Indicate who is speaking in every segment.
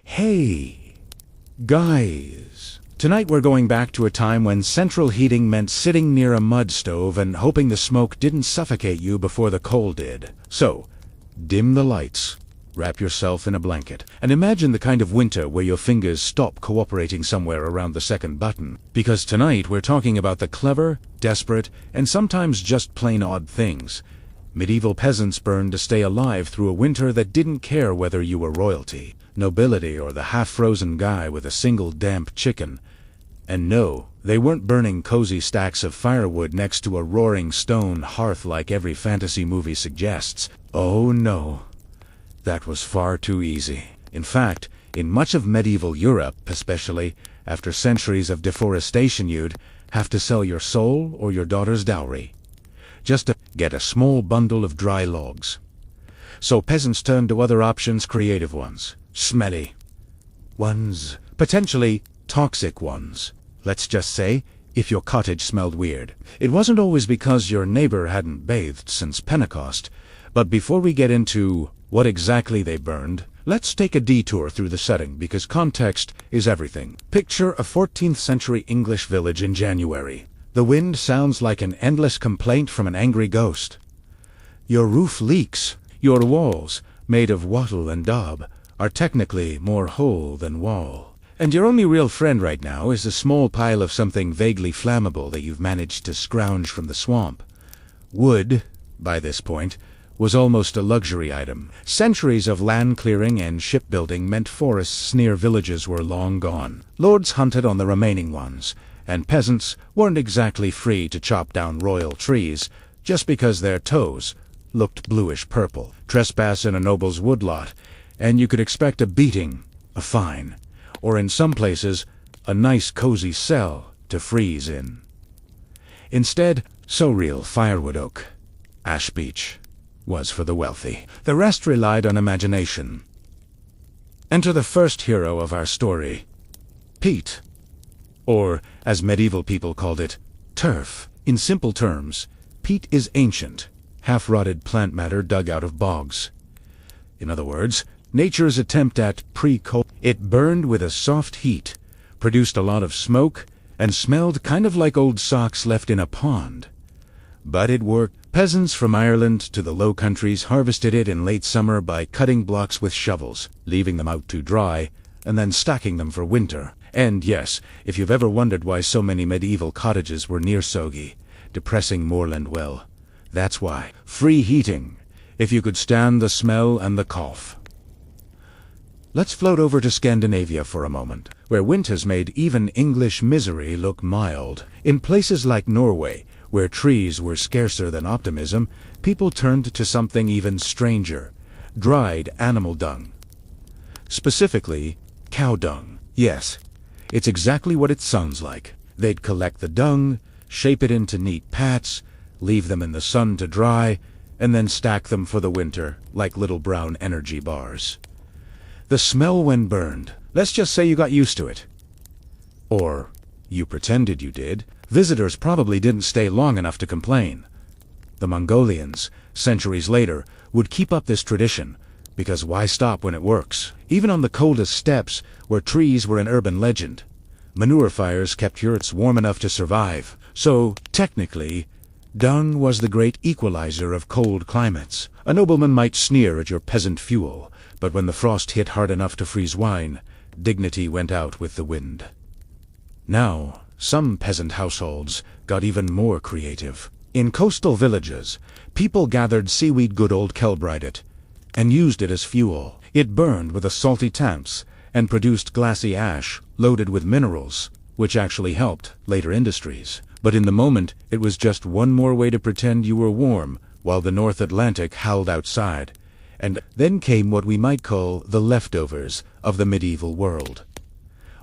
Speaker 1: Hey, guys. Tonight we're going back to a time when central heating meant sitting near a mud stove and hoping the smoke didn't suffocate you before the coal did. So, dim the lights, wrap yourself in a blanket, and imagine the kind of winter where your fingers stop cooperating somewhere around the second button. Because tonight we're talking about the clever, desperate, and sometimes just plain odd things. Medieval peasants burned to stay alive through a winter that didn't care whether you were royalty, nobility, or the half-frozen guy with a single damp chicken. And no, they weren't burning cozy stacks of firewood next to a roaring stone hearth like every fantasy movie suggests. Oh no. That was far too easy. In fact, in much of medieval Europe, especially, after centuries of deforestation, you'd have to sell your soul or your daughter's dowry, just to get a small bundle of dry logs. So peasants turned to other options, creative ones, smelly ones, potentially toxic ones. Let's just say, if your cottage smelled weird. It wasn't always because your neighbor hadn't bathed since Pentecost, but before we get into what exactly they burned, let's take a detour through the setting because context is everything. Picture a 14th century English village in January. The wind sounds like an endless complaint from an angry ghost. Your roof leaks. Your walls, made of wattle and daub, are technically more hole than wall. And your only real friend right now is a small pile of something vaguely flammable that you've managed to scrounge from the swamp. Wood, by this point, was almost a luxury item. Centuries of land clearing and shipbuilding meant forests near villages were long gone. Lords hunted on the remaining ones, and peasants weren't exactly free to chop down royal trees just because their toes looked bluish-purple. Trespass in a noble's woodlot, and you could expect a beating, a fine, or in some places, a nice cozy cell to freeze in. Instead, so real firewood oak, ash beech, was for the wealthy. The rest relied on imagination. Enter the first hero of our story, peat. Or, as medieval people called it, turf. In simple terms, peat is ancient, half-rotted plant matter dug out of bogs. In other words, nature's attempt at pre-coal. It burned with a soft heat, produced a lot of smoke, and smelled kind of like old socks left in a pond. But it worked. Peasants from Ireland to the Low Countries harvested it in late summer by cutting blocks with shovels, leaving them out to dry, and then stacking them for winter. And yes, if you've ever wondered why so many medieval cottages were near soggy, depressing moorland, well, that's why. Free heating, if you could stand the smell and the cough. Let's float over to Scandinavia for a moment, where winters made even English misery look mild. In places like Norway, where trees were scarcer than optimism, people turned to something even stranger, dried animal dung. Specifically, cow dung. Yes, it's exactly what it sounds like. They'd collect the dung, shape it into neat pats, leave them in the sun to dry, and then stack them for the winter like little brown energy bars. The smell when burned, let's just say you got used to it. Or you pretended you did. Visitors probably didn't stay long enough to complain. The Mongolians, centuries later, would keep up this tradition, because why stop when it works? Even on the coldest steppes, where trees were an urban legend, manure fires kept yurts warm enough to survive. So, technically, dung was the great equalizer of cold climates. A nobleman might sneer at your peasant fuel, but when the frost hit hard enough to freeze wine, dignity went out with the wind. Now, some peasant households got even more creative. In coastal villages, people gathered seaweed, good old kelbride it, and used it as fuel. It burned with a salty temps and produced glassy ash loaded with minerals, which actually helped later industries. But in the moment, it was just one more way to pretend you were warm while the North Atlantic howled outside. And then came what we might call the leftovers of the medieval world.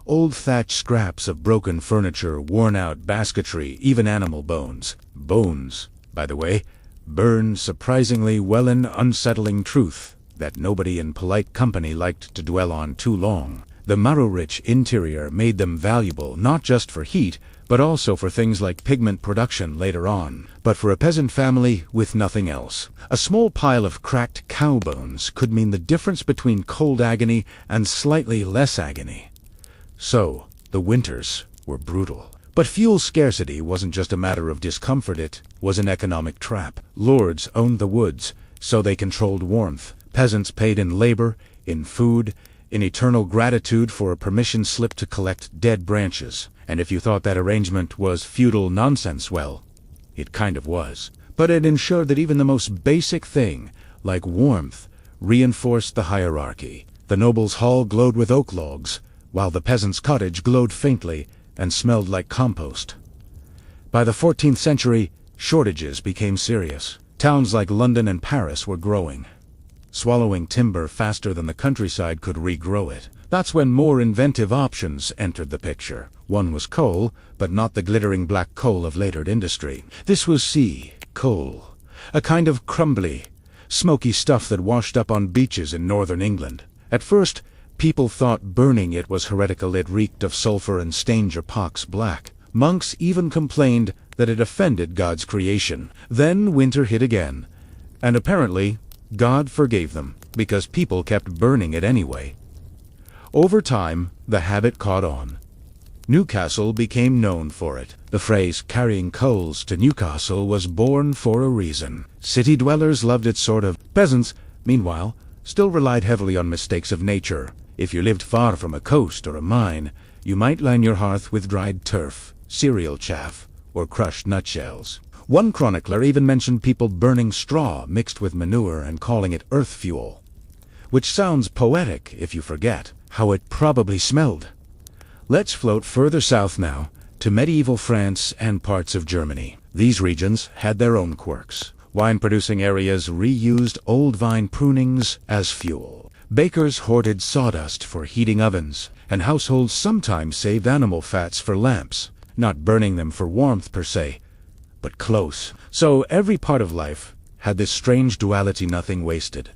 Speaker 1: Old thatched scraps of broken furniture, worn-out basketry, even animal bones. Bones, by the way, burn surprisingly well, an unsettling truth that nobody in polite company liked to dwell on too long. The marrow-rich interior made them valuable not just for heat, but also for things like pigment production later on. But for a peasant family with nothing else, a small pile of cracked cow bones could mean the difference between cold agony and slightly less agony. So, the winters were brutal. But fuel scarcity wasn't just a matter of discomfort, it was an economic trap. Lords owned the woods, so they controlled warmth. Peasants paid in labor, in food, in eternal gratitude for a permission slip to collect dead branches. And if you thought that arrangement was feudal nonsense, well, it kind of was. But it ensured that even the most basic thing, like warmth, reinforced the hierarchy. The noble's hall glowed with oak logs, while the peasant's cottage glowed faintly and smelled like compost. By the 14th century, shortages became serious. Towns like London and Paris were growing, swallowing timber faster than the countryside could regrow it. That's when more inventive options entered the picture. One was coal, but not the glittering black coal of later industry. This was sea coal, a kind of crumbly, smoky stuff that washed up on beaches in northern England. At first, people thought burning it was heretical. It reeked of sulfur and stained your pox black. Monks even complained that it offended God's creation. Then winter hit again, and apparently God forgave them, because people kept burning it anyway. Over time, the habit caught on. Newcastle became known for it. The phrase "carrying coals to Newcastle" was born for a reason. City dwellers loved it sort of. Peasants, meanwhile, still relied heavily on mistakes of nature. If you lived far from a coast or a mine, you might line your hearth with dried turf, cereal chaff, or crushed nutshells. One chronicler even mentioned people burning straw mixed with manure and calling it earth fuel, which sounds poetic if you forget how it probably smelled. Let's float further south now, to medieval France and parts of Germany. These regions had their own quirks. Wine-producing areas reused old vine prunings as fuel. Bakers hoarded sawdust for heating ovens, and households sometimes saved animal fats for lamps, not burning them for warmth per se, but close. So every part of life had this strange duality: nothing wasted,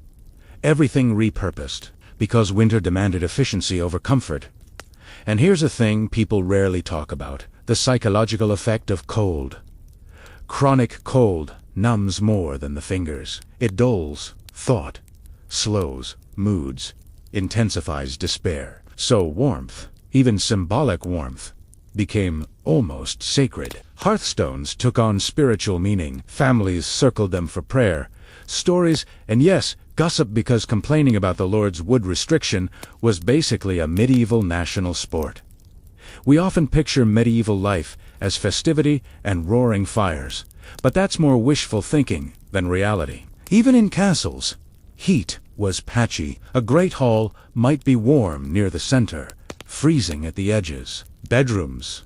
Speaker 1: everything repurposed, because winter demanded efficiency over comfort. And here's a thing people rarely talk about: the psychological effect of cold. Chronic cold numbs more than the fingers. It dulls thought, slows moods, intensifies despair. So warmth, even symbolic warmth, became almost sacred. Hearthstones took on spiritual meaning. Families circled them for prayer, stories, and yes, gossip, because complaining about the Lord's wood restriction was basically a medieval national sport. We often picture medieval life as festivity and roaring fires, but that's more wishful thinking than reality. Even in castles, heat was patchy. A great hall might be warm near the center, freezing at the edges. Bedrooms,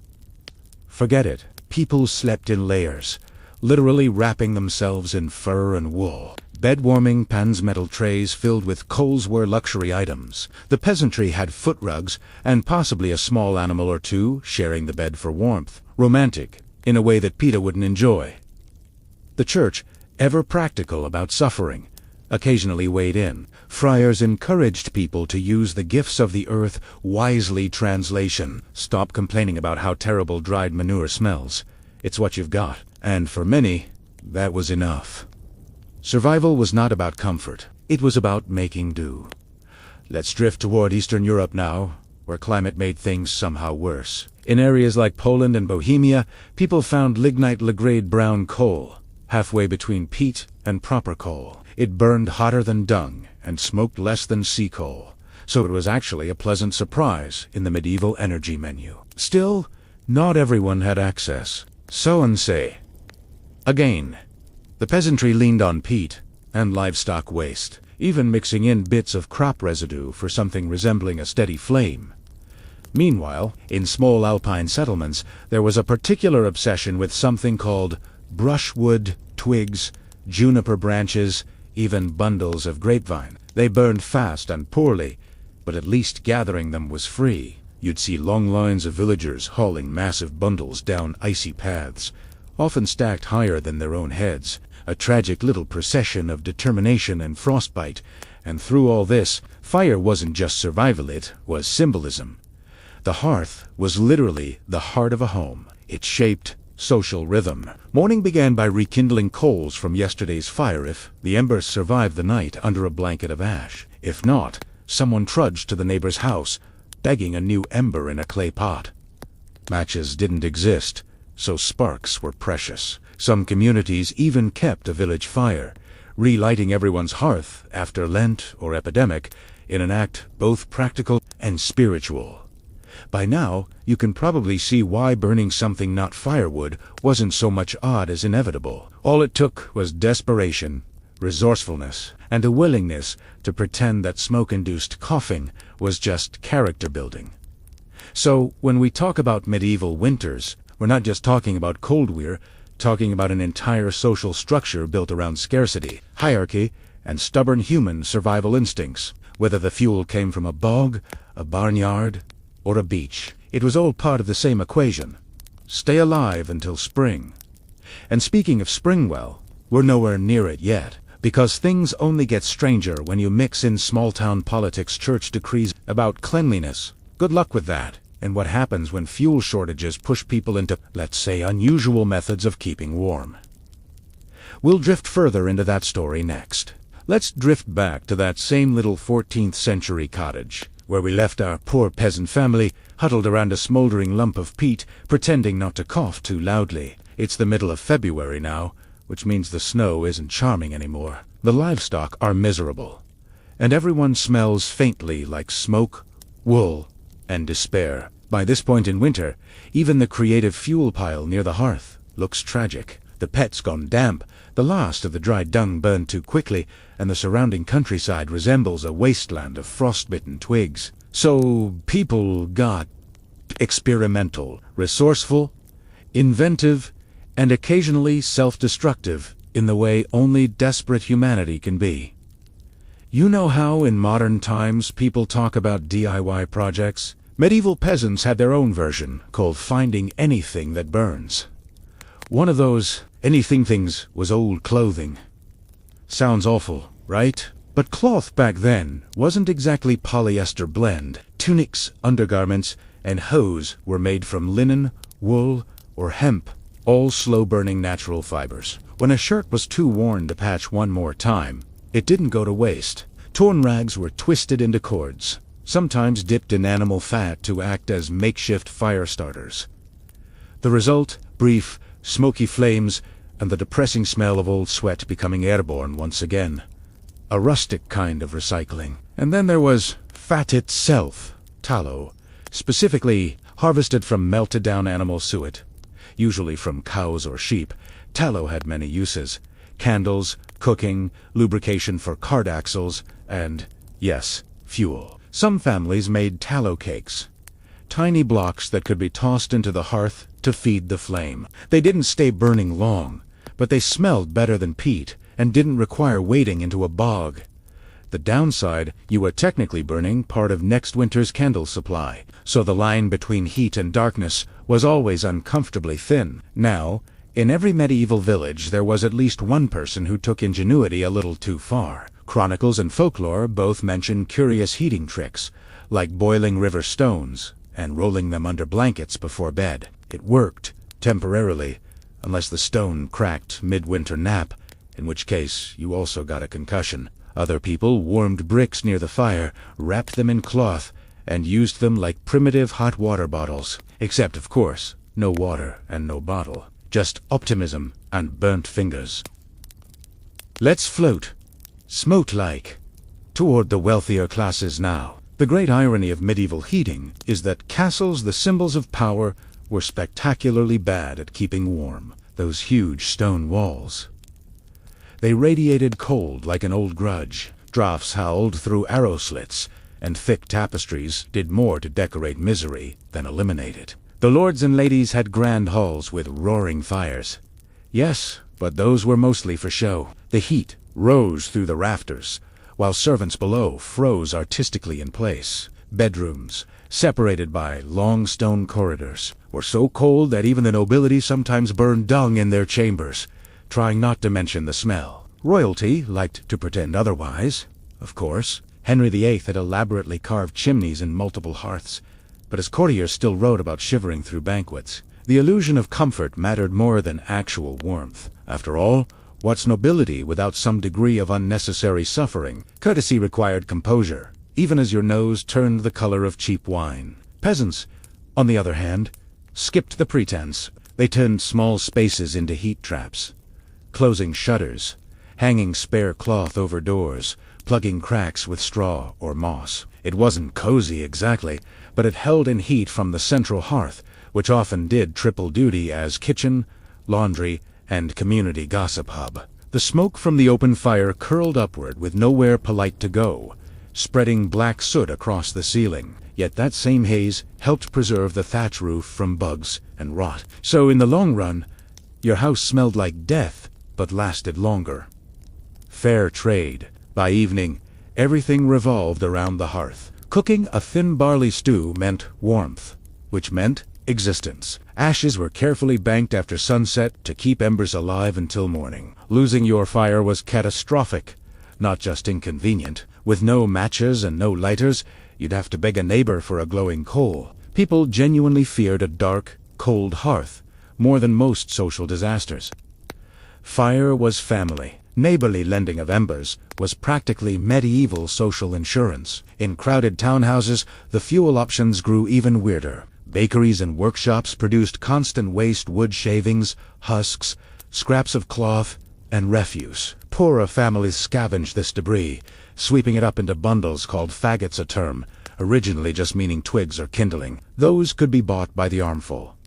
Speaker 1: forget it. People slept in layers, literally wrapping themselves in fur and wool. Bed-warming pans, metal trays filled with coals were luxury items. The peasantry had foot rugs, and possibly a small animal or two sharing the bed for warmth. Romantic, in a way that PETA wouldn't enjoy. The church, ever practical about suffering, occasionally weighed in. Friars encouraged people to use the gifts of the earth wisely. Translation: stop complaining about how terrible dried manure smells. It's what you've got. And for many, that was enough. Survival was not about comfort. It was about making do. Let's drift toward Eastern Europe now, where climate made things somehow worse. In areas like Poland and Bohemia, people found lignite Legrade brown coal, halfway between peat and proper coal. It burned hotter than dung and smoked less than sea coal, so it was actually a pleasant surprise in the medieval energy menu. Still, not everyone had access. So and say. Again, the peasantry leaned on peat and livestock waste, even mixing in bits of crop residue for something resembling a steady flame. Meanwhile, in small alpine settlements, there was a particular obsession with something called brushwood, twigs, juniper branches, even bundles of grapevine. They burned fast and poorly, but at least gathering them was free. You'd see long lines of villagers hauling massive bundles down icy paths, often stacked higher than their own heads, a tragic little procession of determination and frostbite. And through all this, fire wasn't just survival, it was symbolism. The hearth was literally the heart of a home. It shaped social rhythm. Morning began by rekindling coals from yesterday's fire if the embers survived the night under a blanket of ash. If not, someone trudged to the neighbor's house, begging a new ember in a clay pot. Matches didn't exist, so sparks were precious. Some communities even kept a village fire, relighting everyone's hearth after Lent or epidemic in an act both practical and spiritual. By now, you can probably see why burning something not firewood wasn't so much odd as inevitable. All it took was desperation, resourcefulness, and a willingness to pretend that smoke-induced coughing was just character building. So, when we talk about medieval winters, we're not just talking about cold, we're talking about an entire social structure built around scarcity, hierarchy, and stubborn human survival instincts. Whether the fuel came from a bog, a barnyard, or a beach, it was all part of the same equation. Stay alive until spring. And speaking of spring, well, we're nowhere near it yet, because things only get stranger when you mix in small-town politics, church decrees about cleanliness. Good luck with that, and what happens when fuel shortages push people into, let's say, unusual methods of keeping warm. We'll drift further into that story next. Let's drift back to that same little 14th century cottage, where we left our poor peasant family huddled around a smoldering lump of peat, pretending not to cough too loudly. It's the middle of February now, which means the snow isn't charming anymore. The livestock are miserable, and everyone smells faintly like smoke, wool, and despair. By this point in winter, even the creative fuel pile near the hearth looks tragic. The pet's gone damp, the last of the dried dung burned too quickly, and the surrounding countryside resembles a wasteland of frostbitten twigs. So people got experimental, resourceful, inventive, and occasionally self-destructive in the way only desperate humanity can be. You know how in modern times people talk about DIY projects? Medieval peasants had their own version, called finding anything that burns. One of those anything things was old clothing. Sounds awful, right? But cloth back then wasn't exactly polyester blend. Tunics, undergarments, and hose were made from linen, wool, or hemp, all slow-burning natural fibers. When a shirt was too worn to patch one more time, it didn't go to waste. Torn rags were twisted into cords, sometimes dipped in animal fat to act as makeshift fire starters. The result, brief, smoky flames, and the depressing smell of old sweat becoming airborne once again. A rustic kind of recycling. And then there was fat itself, tallow, specifically harvested from melted down animal suet, usually from cows or sheep. Tallow had many uses: candles, cooking, lubrication for cart axles, and, yes, fuel. Some families made tallow cakes, tiny blocks that could be tossed into the hearth to feed the flame. They didn't stay burning long, but they smelled better than peat and didn't require wading into a bog. The downside, you were technically burning part of next winter's candle supply, so the line between heat and darkness was always uncomfortably thin. Now, in every medieval village there was at least one person who took ingenuity a little too far. Chronicles and folklore both mention curious heating tricks, like boiling river stones and rolling them under blankets before bed. It worked, temporarily, unless the stone cracked mid-winter nap, in which case you also got a concussion. Other people warmed bricks near the fire, wrapped them in cloth, and used them like primitive hot water bottles. Except, of course, no water and no bottle. Just optimism and burnt fingers. Let's float, smote-like, toward the wealthier classes now. The great irony of medieval heating is that castles, the symbols of power, were spectacularly bad at keeping warm. Those huge stone walls. They radiated cold like an old grudge. Draughts howled through arrow slits, and thick tapestries did more to decorate misery than eliminate it. The lords and ladies had grand halls with roaring fires. Yes, but those were mostly for show. The heat rose through the rafters, while servants below froze artistically in place. Bedrooms, separated by long stone corridors, were so cold that even the nobility sometimes burned dung in their chambers, trying not to mention the smell. Royalty liked to pretend otherwise, of course. Henry VIII had elaborately carved chimneys in multiple hearths, but his courtiers still wrote about shivering through banquets. The illusion of comfort mattered more than actual warmth. After all, what's nobility without some degree of unnecessary suffering? Courtesy required composure, even as your nose turned the color of cheap wine. Peasants, on the other hand, skipped the pretense. They turned small spaces into heat traps, closing shutters, hanging spare cloth over doors, plugging cracks with straw or moss. It wasn't cozy exactly, but it held in heat from the central hearth, which often did triple duty as kitchen, laundry, and community gossip hub. The smoke from the open fire curled upward with nowhere polite to go, spreading black soot across the ceiling. Yet that same haze helped preserve the thatch roof from bugs and rot. So in the long run, your house smelled like death, but lasted longer. Fair trade. By evening, everything revolved around the hearth. Cooking a thin barley stew meant warmth, which meant existence. Ashes were carefully banked after sunset to keep embers alive until morning. Losing your fire was catastrophic, not just inconvenient. With no matches and no lighters, you'd have to beg a neighbor for a glowing coal. People genuinely feared a dark, cold hearth more than most social disasters. Fire was family. Neighborly lending of embers was practically medieval social insurance. In crowded townhouses, the fuel options grew even weirder. Bakeries and workshops produced constant waste wood shavings, husks, scraps of cloth, and refuse. Poorer families scavenged this debris, sweeping it up into bundles called faggots, a term, originally just meaning twigs or kindling. Those could be bought by the armful.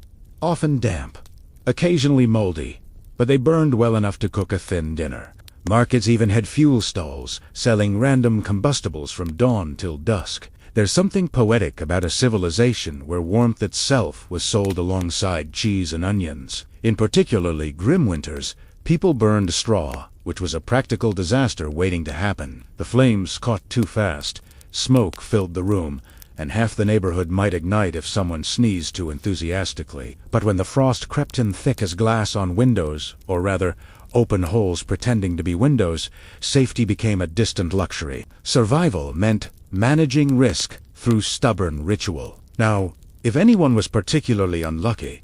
Speaker 1: Often damp, occasionally moldy, but they burned well enough to cook a thin dinner. Markets even had fuel stalls, selling random combustibles from dawn till dusk. There's something poetic about a civilization where warmth itself was sold alongside cheese and onions. In particularly grim winters, people burned straw, which was a practical disaster waiting to happen. The flames caught too fast, smoke filled the room, and half the neighborhood might ignite if someone sneezed too enthusiastically. But when the frost crept in thick as glass on windows, or rather, open holes pretending to be windows, safety became a distant luxury. Survival meant managing risk through stubborn ritual. Now, if anyone was particularly unlucky,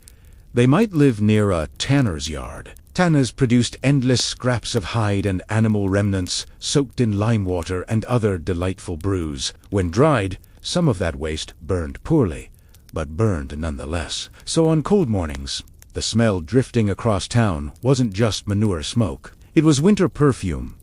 Speaker 1: they might live near a tanner's yard. Tanners produced endless scraps of hide and animal remnants soaked in lime water and other delightful brews. When dried, some of that waste burned poorly, but burned nonetheless. So on cold mornings, the smell drifting across town wasn't just manure smoke. It was winter perfume,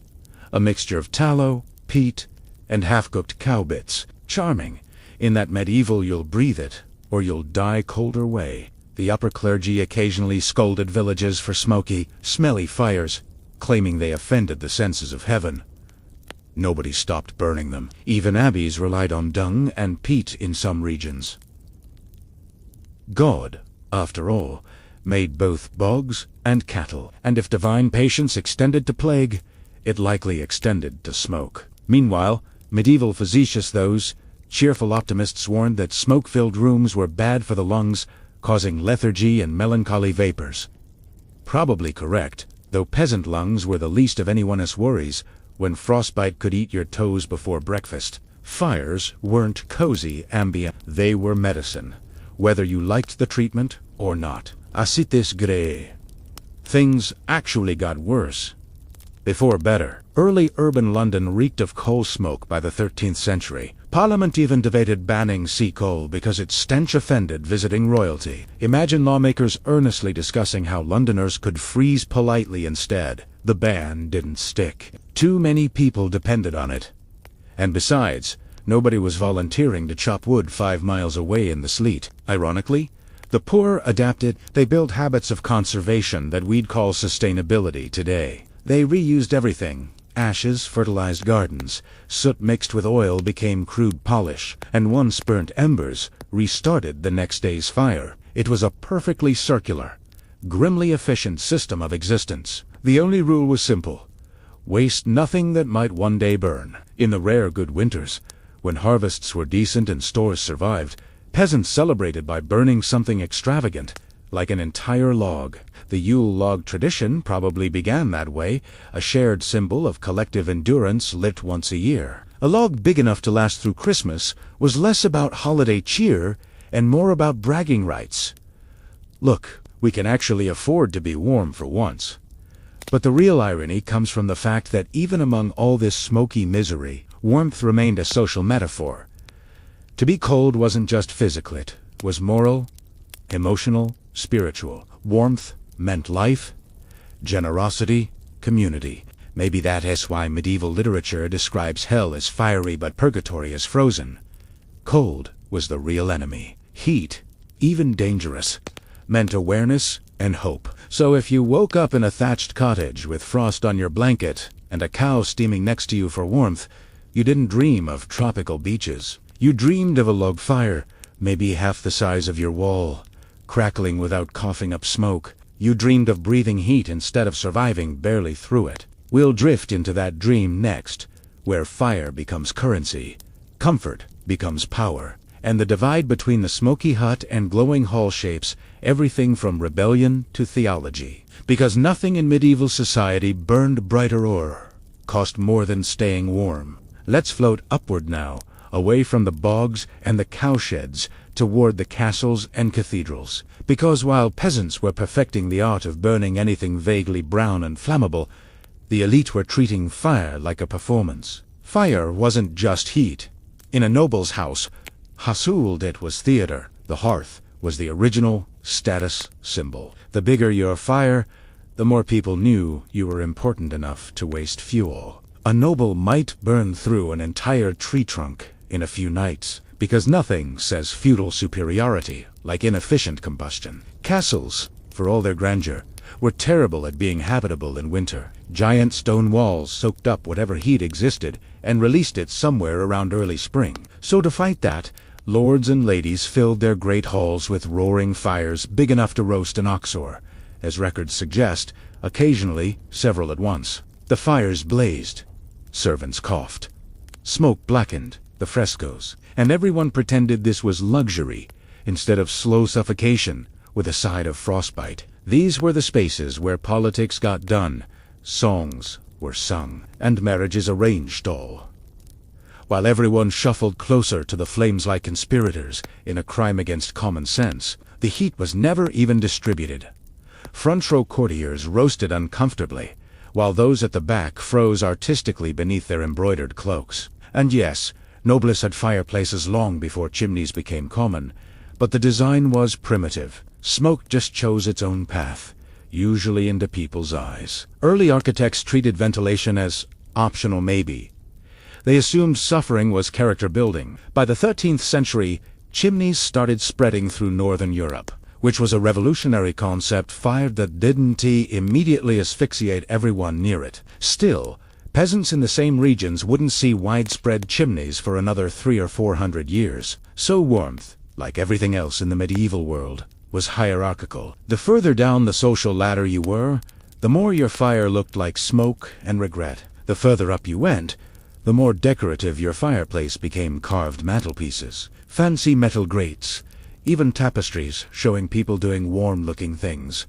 Speaker 1: a mixture of tallow, peat, and half-cooked cow bits. Charming, in that medieval you'll breathe it, or you'll die colder way. The upper clergy occasionally scolded villages for smoky, smelly fires, claiming they offended the senses of heaven. Nobody stopped burning them. Even abbeys relied on dung and peat in some regions. God, after all, made both bogs and cattle, and if divine patience extended to plague, it likely extended to smoke. Meanwhile, medieval facetious those, cheerful optimists warned that smoke-filled rooms were bad for the lungs, causing lethargy and melancholy vapors. Probably correct, though peasant lungs were the least of anyone's worries when frostbite could eat your toes before breakfast. Fires weren't cozy ambient, they were medicine, whether you liked the treatment or not. Acites grey. Things actually got worse before better. Early urban London reeked of coal smoke by the 13th century. Parliament even debated banning sea coal because its stench offended visiting royalty. Imagine lawmakers earnestly discussing how Londoners could freeze politely instead. The ban didn't stick. Too many people depended on it. And besides, nobody was volunteering to chop wood 5 miles away in the sleet. Ironically, the poor adapted. They built habits of conservation that we'd call sustainability today. They reused everything. Ashes fertilized gardens, soot mixed with oil became crude polish, and once burnt embers restarted the next day's fire. It was a perfectly circular, grimly efficient system of existence. The only rule was simple: waste nothing that might one day burn. In the rare good winters, when harvests were decent and stores survived, peasants celebrated by burning something extravagant, like an entire log. The Yule log tradition probably began that way, a shared symbol of collective endurance lit once a year. A log big enough to last through Christmas was less about holiday cheer and more about bragging rights. Look, we can actually afford to be warm for once. But the real irony comes from the fact that even among all this smoky misery, warmth remained a social metaphor. To be cold wasn't just physical, it was moral, emotional, spiritual. Warmth meant life, generosity, community. Maybe that is why medieval literature describes hell as fiery but purgatory as frozen. Cold was the real enemy. Heat, even dangerous, meant awareness and hope. So if you woke up in a thatched cottage with frost on your blanket and a cow steaming next to you for warmth, you didn't dream of tropical beaches. You dreamed of a log fire, maybe half the size of your wall, crackling without coughing up smoke. You dreamed of breathing heat instead of surviving barely through it. We'll drift into that dream next, where fire becomes currency, comfort becomes power, and the divide between the smoky hut and glowing hall shapes everything from rebellion to theology. Because nothing in medieval society burned brighter or cost more than staying warm. Let's float upward now, away from the bogs and the cowsheds, toward the castles and cathedrals. Because while peasants were perfecting the art of burning anything vaguely brown and flammable, the elite were treating fire like a performance. Fire wasn't just heat. In a noble's house, Hasuld, it was theater. The hearth was the original status symbol. The bigger your fire, the more people knew you were important enough to waste fuel. A noble might burn through an entire tree trunk in a few nights, because nothing says feudal superiority like inefficient combustion. Castles, for all their grandeur, were terrible at being habitable in winter. Giant stone walls soaked up whatever heat existed and released it somewhere around early spring. So to fight that, lords and ladies filled their great halls with roaring fires big enough to roast an ox or, as records suggest, occasionally several at once. The fires blazed. Servants coughed. Smoke blackened the frescoes, and everyone pretended this was luxury instead of slow suffocation with a side of frostbite. These were the spaces where politics got done, songs were sung, and marriages arranged all. While everyone shuffled closer to the flames like conspirators in a crime against common sense, the heat was never even distributed. Front row courtiers roasted uncomfortably, while those at the back froze artistically beneath their embroidered cloaks. And yes, noblesse had fireplaces long before chimneys became common, but the design was primitive. Smoke just chose its own path, usually into people's eyes. Early architects treated ventilation as optional maybe. They assumed suffering was character building. By the 13th century, chimneys started spreading through northern Europe, which was a revolutionary concept. Fire that didn't immediately asphyxiate everyone near it. Still, peasants in the same regions wouldn't see widespread chimneys for another 300 or 400 years. So warmth, like everything else in the medieval world, was hierarchical. The further down the social ladder you were, the more your fire looked like smoke and regret. The further up you went, the more decorative your fireplace became. Carved mantelpieces, fancy metal grates, even tapestries showing people doing warm-looking things,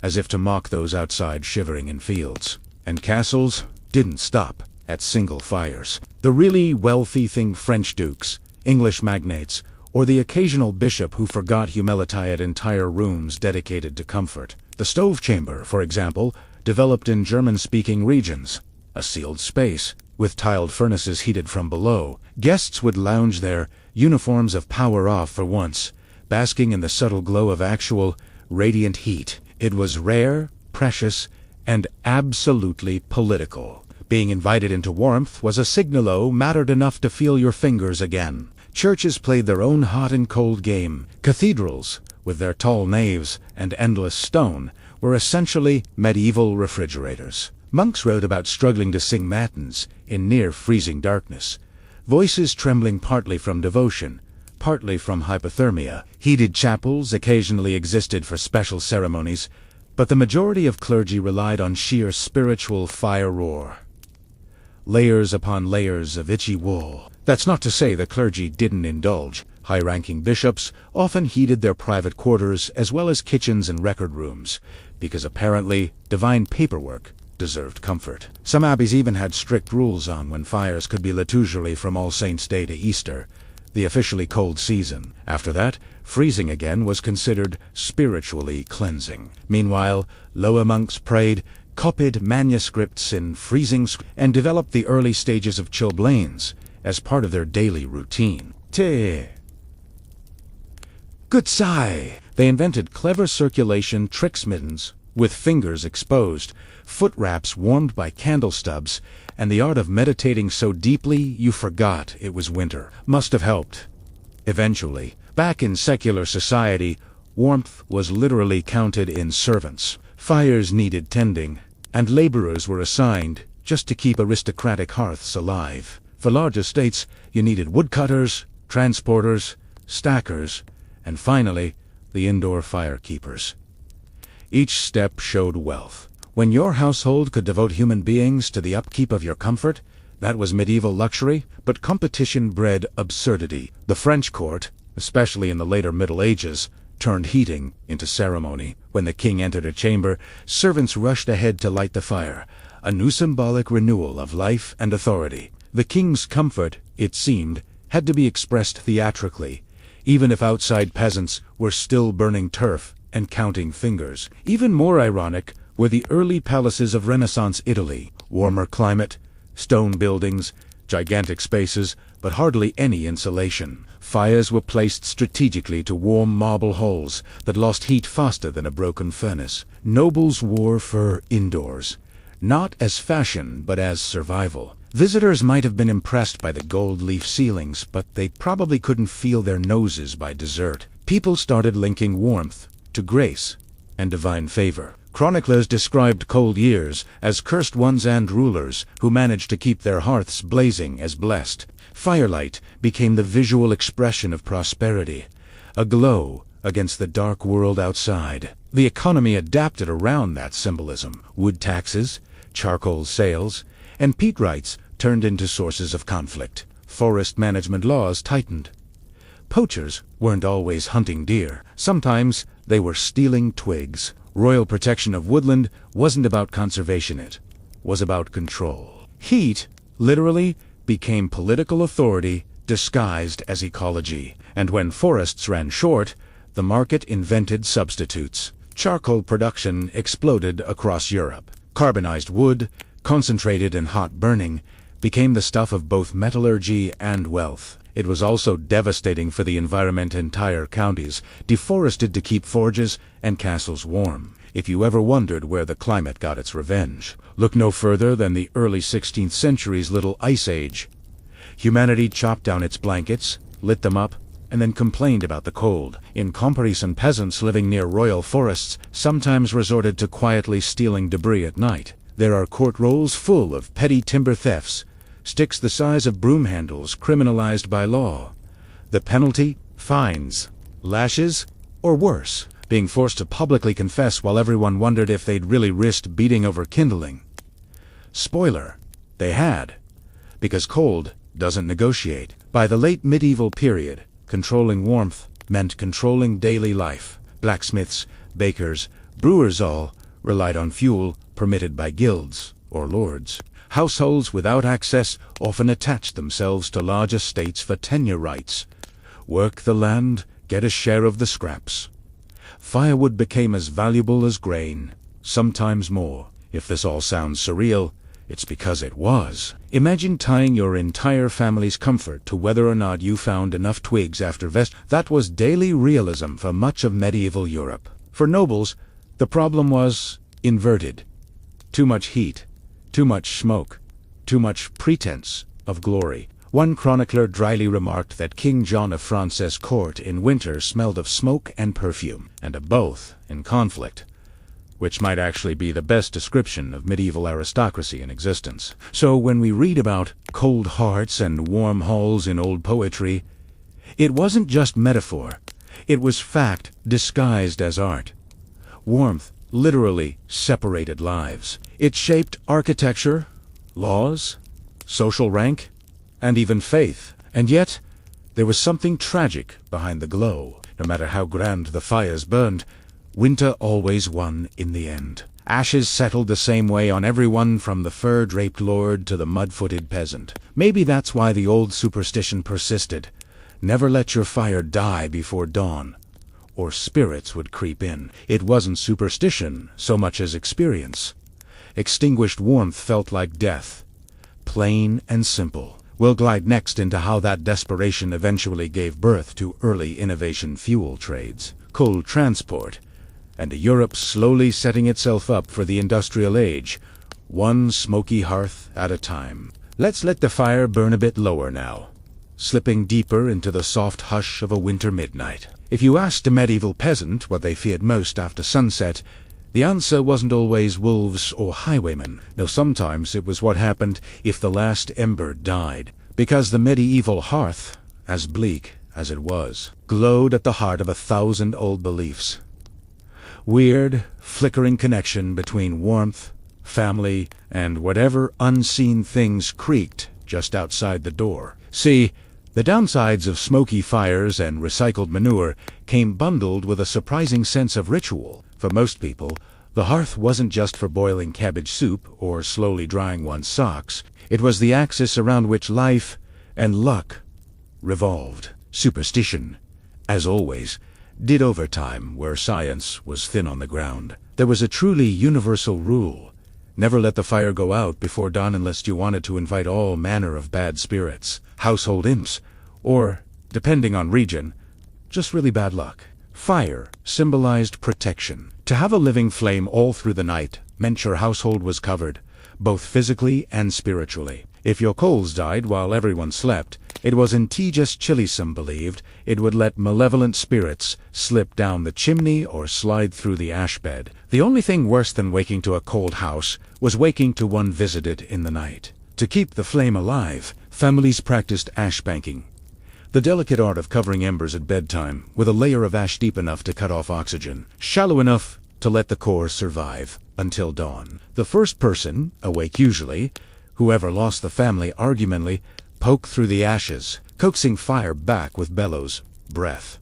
Speaker 1: as if to mock those outside shivering in fields. And castles didn't stop at single fires. The really wealthy think French dukes, English magnates, or the occasional bishop who forgot humility had entire rooms dedicated to comfort. The stove chamber, for example, developed in German-speaking regions. A sealed space, with tiled furnaces heated from below. Guests would lounge there, uniforms of power off for once, basking in the subtle glow of actual, radiant heat. It was rare, precious, and absolutely political. Being invited into warmth was a signalo mattered enough to feel your fingers again. Churches played their own hot and cold game. Cathedrals, with their tall naves and endless stone, were essentially medieval refrigerators. Monks wrote about struggling to sing matins in near-freezing darkness, voices trembling partly from devotion, partly from hypothermia. Heated chapels occasionally existed for special ceremonies, but the majority of clergy relied on sheer spiritual fire roar. Layers upon layers of itchy wool. That's not to say the clergy didn't indulge. High-ranking bishops often heated their private quarters as well as kitchens and record rooms, because apparently divine paperwork deserved comfort. Some abbeys even had strict rules on when fires could be lit, usually from All Saints' Day to Easter, the officially cold season. After that, freezing again was considered spiritually cleansing. Meanwhile, lower monks prayed, copied manuscripts in freezing and developed the early stages of chilblains as part of their daily routine. Good sigh! They invented clever circulation tricks mittens with fingers exposed, foot wraps warmed by candle stubs, and the art of meditating so deeply you forgot it was winter. Must have helped. Eventually, back in secular society, warmth was literally counted in servants. Fires needed tending, and laborers were assigned just to keep aristocratic hearths alive. For large estates, you needed woodcutters, transporters, stackers, and finally, the indoor firekeepers. Each step showed wealth. When your household could devote human beings to the upkeep of your comfort, that was medieval luxury, but competition bred absurdity. The French court, especially in the later Middle Ages, turned heating into ceremony. When the king entered a chamber, servants rushed ahead to light the fire, a new symbolic renewal of life and authority. The king's comfort, it seemed, had to be expressed theatrically, even if outside peasants were still burning turf and counting fingers. Even more ironic were the early palaces of Renaissance Italy. Warmer climate, stone buildings, gigantic spaces, but hardly any insulation. Fires were placed strategically to warm marble halls that lost heat faster than a broken furnace. Nobles wore fur indoors, not as fashion but as survival. Visitors might have been impressed by the gold leaf ceilings, but they probably couldn't feel their noses by dessert. People started linking warmth to grace and divine favor. Chroniclers described cold years as cursed ones and rulers who managed to keep their hearths blazing as blessed. Firelight became the visual expression of prosperity, a glow against the dark world outside. The economy adapted around that symbolism. Wood taxes, charcoal sales, and peat rights turned into sources of conflict. Forest management laws tightened. Poachers weren't always hunting deer. Sometimes they were stealing twigs. Royal protection of woodland wasn't about conservation, it was about control. Heat, literally, became political authority disguised as ecology. And when forests ran short, the market invented substitutes. Charcoal production exploded across Europe. Carbonized wood, concentrated in hot burning, became the stuff of both metallurgy and wealth. It was also devastating for the environment. Entire counties deforested to keep forges and castles warm. If you ever wondered where the climate got its revenge, look no further than the early 16th century's little ice age. Humanity chopped down its blankets, lit them up, and then complained about the cold. In comparison, peasants living near royal forests sometimes resorted to quietly stealing debris at night. There are court rolls full of petty timber thefts, sticks the size of broom handles criminalized by law. The penalty? Fines, lashes, or worse, being forced to publicly confess while everyone wondered if they'd really risked beating over kindling. Spoiler, they had, because cold doesn't negotiate. By the late medieval period, controlling warmth meant controlling daily life. Blacksmiths, bakers, brewers all relied on fuel permitted by guilds or lords. Households without access often attached themselves to large estates for tenure rights. Work the land, get a share of the scraps. Firewood became as valuable as grain, sometimes more. If this all sounds surreal, it's because it was. Imagine tying your entire family's comfort to whether or not you found enough twigs after That was daily realism for much of medieval Europe. For nobles, the problem was inverted. Too much heat, too much smoke, too much pretense of glory. One chronicler dryly remarked that King John of France's court in winter smelled of smoke and perfume, and of both in conflict, which might actually be the best description of medieval aristocracy in existence. So when we read about cold hearts and warm halls in old poetry, it wasn't just metaphor, it was fact disguised as art. Warmth literally separated lives. It shaped architecture, laws, social rank, and even faith. And yet, there was something tragic behind the glow. No matter how grand the fires burned, winter always won in the end. Ashes settled the same way on everyone from the fur-draped lord to the mud-footed peasant. Maybe that's why the old superstition persisted. Never let your fire die before dawn, or spirits would creep in. It wasn't superstition so much as experience. Extinguished warmth felt like death. Plain and simple. We'll glide next into how that desperation eventually gave birth to early innovation fuel trades, coal transport, and a Europe slowly setting itself up for the industrial age, one smoky hearth at a time. Let's let the fire burn a bit lower now, slipping deeper into the soft hush of a winter midnight. If you asked a medieval peasant what they feared most after sunset, the answer wasn't always wolves or highwaymen. No, sometimes it was what happened if the last ember died, because the medieval hearth, as bleak as it was, glowed at the heart of 1,000 old beliefs. Weird, flickering connection between warmth, family, and whatever unseen things creaked just outside the door. See, the downsides of smoky fires and recycled manure came bundled with a surprising sense of ritual. For most people, the hearth wasn't just for boiling cabbage soup or slowly drying one's socks. It was the axis around which life and luck revolved. Superstition, as always, did overtime where science was thin on the ground. There was a truly universal rule: never let the fire go out before dawn unless you wanted to invite all manner of bad spirits, household imps, or, depending on region, just really bad luck. Fire symbolized protection. To have a living flame all through the night meant your household was covered, both physically and spiritually. If your coals died while everyone slept, it was Antigus Chilisum believed it would let malevolent spirits slip down the chimney or slide through the ash bed. The only thing worse than waking to a cold house was waking to one visited in the night. To keep the flame alive, families practiced ash banking, the delicate art of covering embers at bedtime with a layer of ash deep enough to cut off oxygen, shallow enough to let the core survive until dawn. The first person, awake usually, whoever lost the family argumentally, poked through the ashes, coaxing fire back with bellows, breath,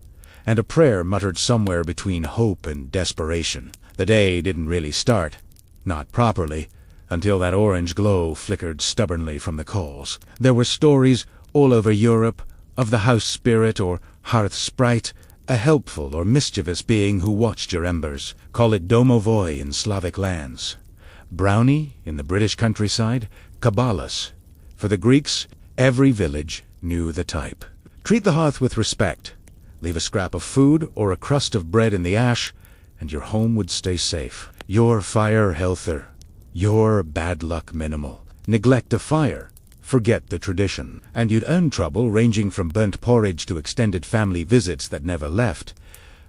Speaker 1: and a prayer muttered somewhere between hope and desperation. The day didn't really start, not properly, until that orange glow flickered stubbornly from the coals. There were stories all over Europe of the house spirit or hearth sprite, a helpful or mischievous being who watched your embers. Call it domovoi in Slavic lands, brownie in the British countryside, Kabbalas. For the Greeks, every village knew the type. Treat the hearth with respect. Leave a scrap of food or a crust of bread in the ash, and your home would stay safe. Your fire healthier. Your bad luck minimal. Neglect a fire. Forget the tradition, and you'd earn trouble ranging from burnt porridge to extended family visits that never left.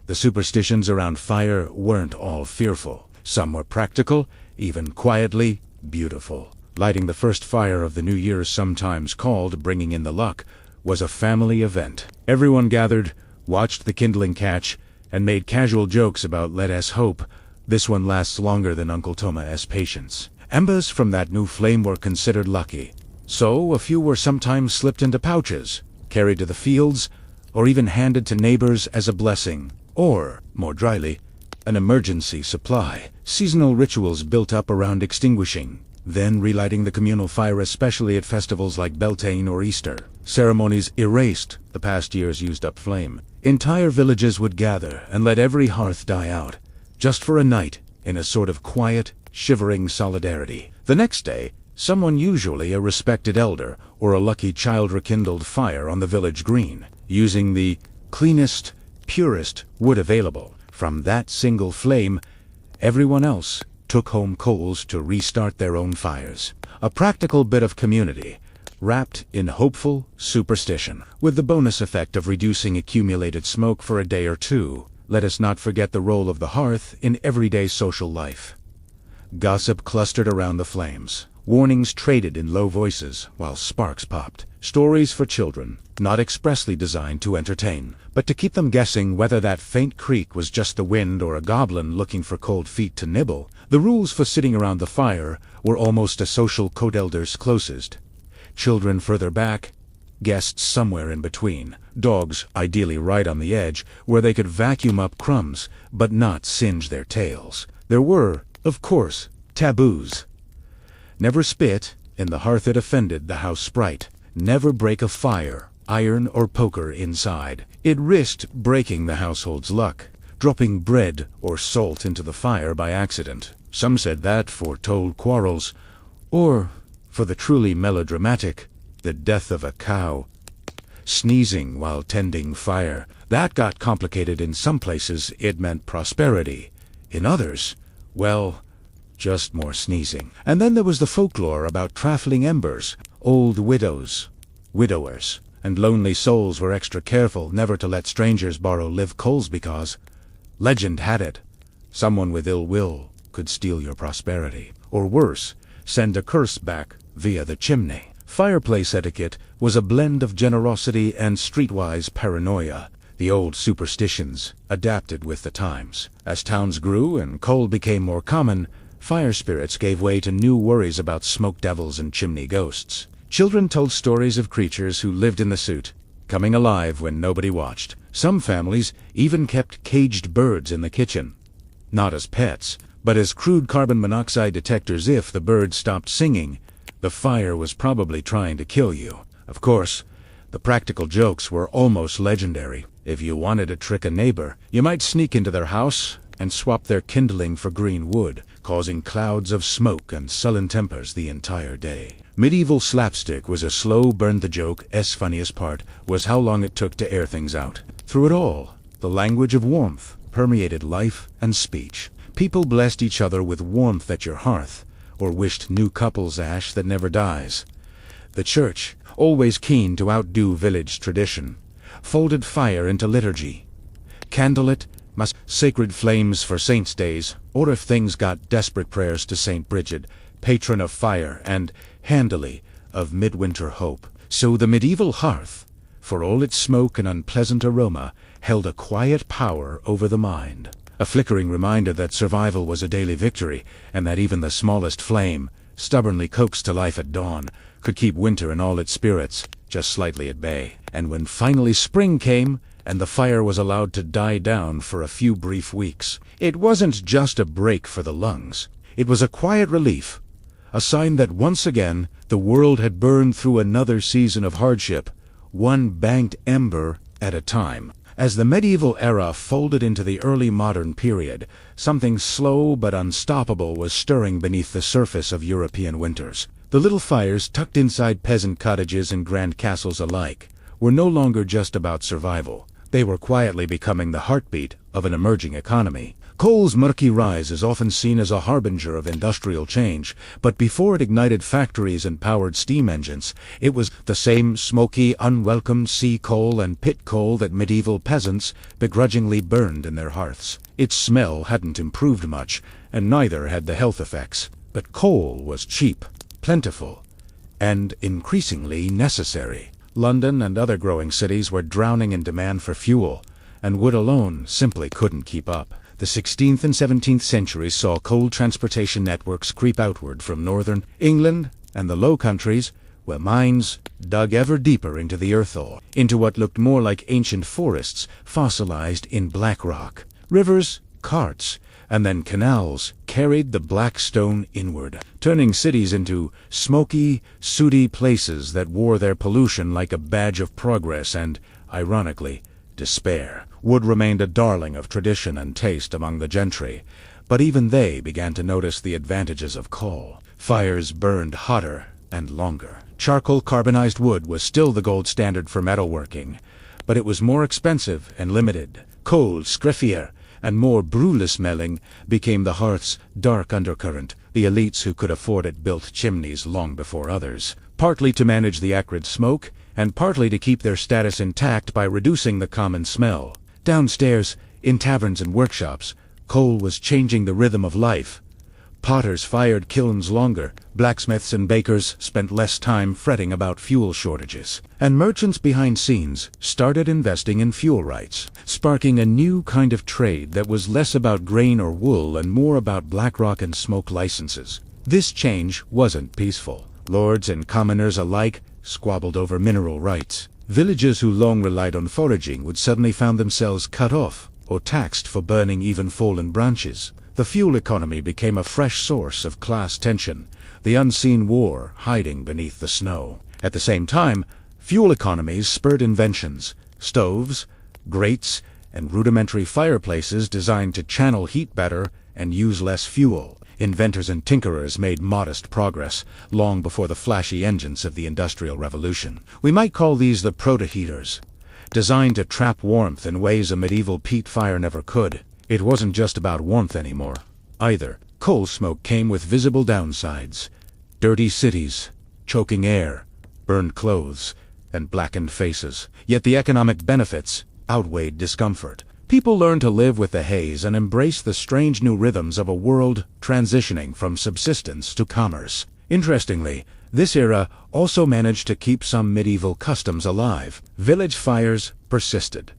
Speaker 1: The superstitions around fire weren't all fearful. Some were practical, even quietly beautiful. Lighting the first fire of the new year, sometimes called bringing in the luck, was a family event. Everyone gathered, watched the kindling catch, and made casual jokes about "let us hope this one lasts longer than Uncle Thomas' patience." Embers from that new flame were considered lucky, so a few were sometimes slipped into pouches, carried to the fields, or even handed to neighbors as a blessing, or, more dryly, an emergency supply. Seasonal rituals built up around extinguishing, then relighting the communal fire, especially at festivals like Beltane or Easter. Ceremonies erased the past year's used-up flame. Entire villages would gather and let every hearth die out, just for a night, in a sort of quiet, shivering solidarity. The next day, someone, usually a respected elder or a lucky child, rekindled fire on the village green, using the cleanest, purest wood available. From that single flame, everyone else took home coals to restart their own fires. A practical bit of community, wrapped in hopeful superstition, with the bonus effect of reducing accumulated smoke for a day or two. Let us not forget the role of the hearth in everyday social life. Gossip clustered around the flames. Warnings traded in low voices while sparks popped. Stories for children, not expressly designed to entertain, but to keep them guessing whether that faint creak was just the wind or a goblin looking for cold feet to nibble. The rules for sitting around the fire were almost a social code, elders closest, children further back, guests somewhere in between, dogs ideally right on the edge where they could vacuum up crumbs but not singe their tails. There were, of course, taboos. Never spit in the hearth it offended the house sprite. Never break a fire iron or poker inside. It risked breaking the household's luck, dropping bread or salt into the fire by accident. Some said that foretold quarrels, or, for the truly melodramatic, the death of a cow. Sneezing while tending fire. That got complicated. In some places it meant prosperity. In others, well, just more sneezing. And then there was the folklore about trifling embers. Old widows, widowers, and lonely souls were extra careful never to let strangers borrow live coals because, legend had it, someone with ill will could steal your prosperity. Or worse, send a curse back via the chimney. Fireplace etiquette was a blend of generosity and streetwise paranoia. The old superstitions adapted with the times. As towns grew and coal became more common, fire spirits gave way to new worries about smoke devils and chimney ghosts. Children told stories of creatures who lived in the soot, coming alive when nobody watched. Some families even kept caged birds in the kitchen. Not as pets, but as crude carbon monoxide detectors. If the bird stopped singing, the fire was probably trying to kill you. Of course, the practical jokes were almost legendary. If you wanted to trick a neighbor, you might sneak into their house and swap their kindling for green wood, causing clouds of smoke and sullen tempers the entire day. Medieval slapstick was a slow burn. The joke's funniest part was how long it took to air things out. Through it all, the language of warmth permeated life and speech. People blessed each other with warmth at your hearth, or wished new couples ash that never dies. The church, always keen to outdo village tradition, folded fire into liturgy. Candlelit, sacred flames for saints' days, or if things got desperate, prayers to Saint Bridget, patron of fire, and, handily, of midwinter hope. So the medieval hearth, for all its smoke and unpleasant aroma, held a quiet power over the mind. A flickering reminder that survival was a daily victory, and that even the smallest flame, stubbornly coaxed to life at dawn, could keep winter and all its spirits just slightly at bay. And when finally spring came, and the fire was allowed to die down for a few brief weeks, it wasn't just a break for the lungs. It was a quiet relief, a sign that once again the world had burned through another season of hardship, one banked ember at a time. As the medieval era folded into the early modern period, something slow but unstoppable was stirring beneath the surface of European winters. The little fires tucked inside peasant cottages and grand castles alike were no longer just about survival. They were quietly becoming the heartbeat of an emerging economy. Coal's murky rise is often seen as a harbinger of industrial change, but before it ignited factories and powered steam engines, it was the same smoky, unwelcome sea coal and pit coal that medieval peasants begrudgingly burned in their hearths. Its smell hadn't improved much, and neither had the health effects. But coal was cheap, plentiful, and increasingly necessary. London and other growing cities were drowning in demand for fuel, and wood alone simply couldn't keep up. The 16th and 17th centuries saw coal transportation networks creep outward from northern England and the Low Countries, where mines dug ever deeper into the earth, or into what looked more like ancient forests fossilized in black rock. Rivers, carts, and then canals carried the black stone inward, turning cities into smoky, sooty places that wore their pollution like a badge of progress and, ironically, despair. Wood remained a darling of tradition and taste among the gentry, but even they began to notice the advantages of coal. Fires burned hotter and longer. Charcoal carbonized wood was still the gold standard for metalworking, but it was more expensive and limited. Coal, scroffier, and more brûlé-smelling became the hearth's dark undercurrent. The elites who could afford it built chimneys long before others, partly to manage the acrid smoke, and partly to keep their status intact by reducing the common smell. Downstairs, in taverns and workshops, coal was changing the rhythm of life. Potters fired kilns longer, blacksmiths and bakers spent less time fretting about fuel shortages, and merchants behind scenes started investing in fuel rights, sparking a new kind of trade that was less about grain or wool and more about blackrock and smoke licenses. This change wasn't peaceful. Lords and commoners alike squabbled over mineral rights. Villages who long relied on foraging would suddenly find themselves cut off or taxed for burning even fallen branches. The fuel economy became a fresh source of class tension, the unseen war hiding beneath the snow. At the same time, Fuel economies spurred inventions: stoves, grates, and rudimentary fireplaces designed to channel heat better and use less fuel. Inventors and tinkerers made modest progress long before the flashy engines of the Industrial Revolution. We might call these the proto-heaters, designed to trap warmth in ways a medieval peat fire never could. It wasn't just about warmth anymore, either. Coal smoke came with visible downsides: dirty cities, choking air, burned clothes, and blackened faces. Yet the economic benefits outweighed discomfort. People learned to live with the haze and embrace the strange new rhythms of a world transitioning from subsistence to commerce. Interestingly, this era also managed to keep some medieval customs alive. Village fires persisted,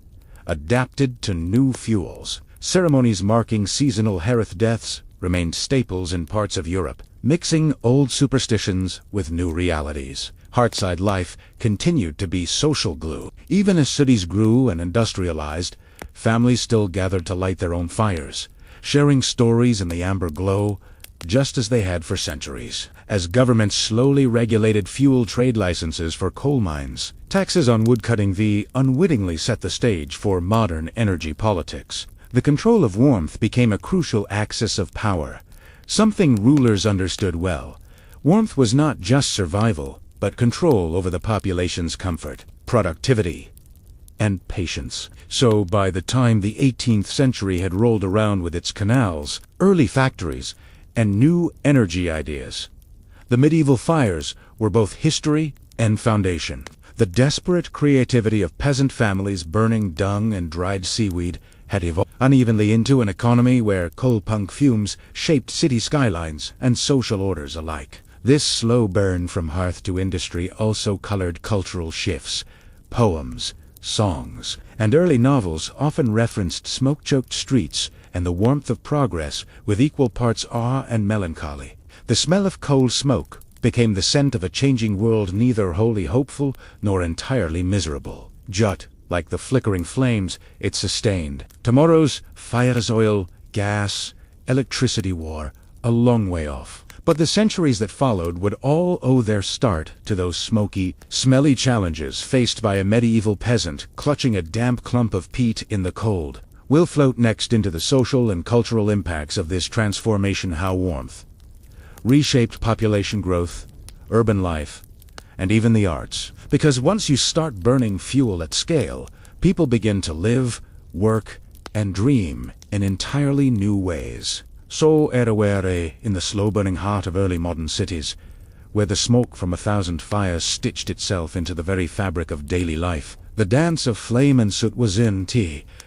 Speaker 1: adapted to new fuels. Ceremonies marking seasonal hearth deaths remained staples in parts of Europe, mixing old superstitions with new realities. Hearthside life continued to be social glue. Even as cities grew and industrialized, families still gathered to light their own fires, sharing stories in the amber glow, just as they had for centuries. As governments slowly regulated fuel trade licenses for coal mines, taxes on woodcutting unwittingly set the stage for modern energy politics. The control of warmth became a crucial axis of power, something rulers understood well. Warmth was not just survival, but control over the population's comfort, productivity, and patience. So by the time the 18th century had rolled around with its canals, early factories, and new energy ideas, the medieval fires were both history and foundation. The desperate creativity of peasant families burning dung and dried seaweed had evolved unevenly into an economy where coal-punk fumes shaped city skylines and social orders alike. This slow burn from hearth to industry also colored cultural shifts. Poems, songs, and early novels often referenced smoke-choked streets and the warmth of progress with equal parts awe and melancholy. The smell of coal smoke became the scent of a changing world neither wholly hopeful nor entirely miserable. Jut, like the flickering flames, it sustained. Tomorrow's fires, oil, gas, electricity war, a long way off. But the centuries that followed would all owe their start to those smoky, smelly challenges faced by a medieval peasant clutching a damp clump of peat in the cold. We'll float next into the social and cultural impacts of this transformation: how warmth reshaped population growth, urban life, and even the arts. Because once you start burning fuel at scale, people begin to live, work, and dream in entirely new ways. So erawere in the slow-burning heart of early modern cities, where the smoke from 1,000 fires stitched itself into the very fabric of daily life. The dance of flame and soot was in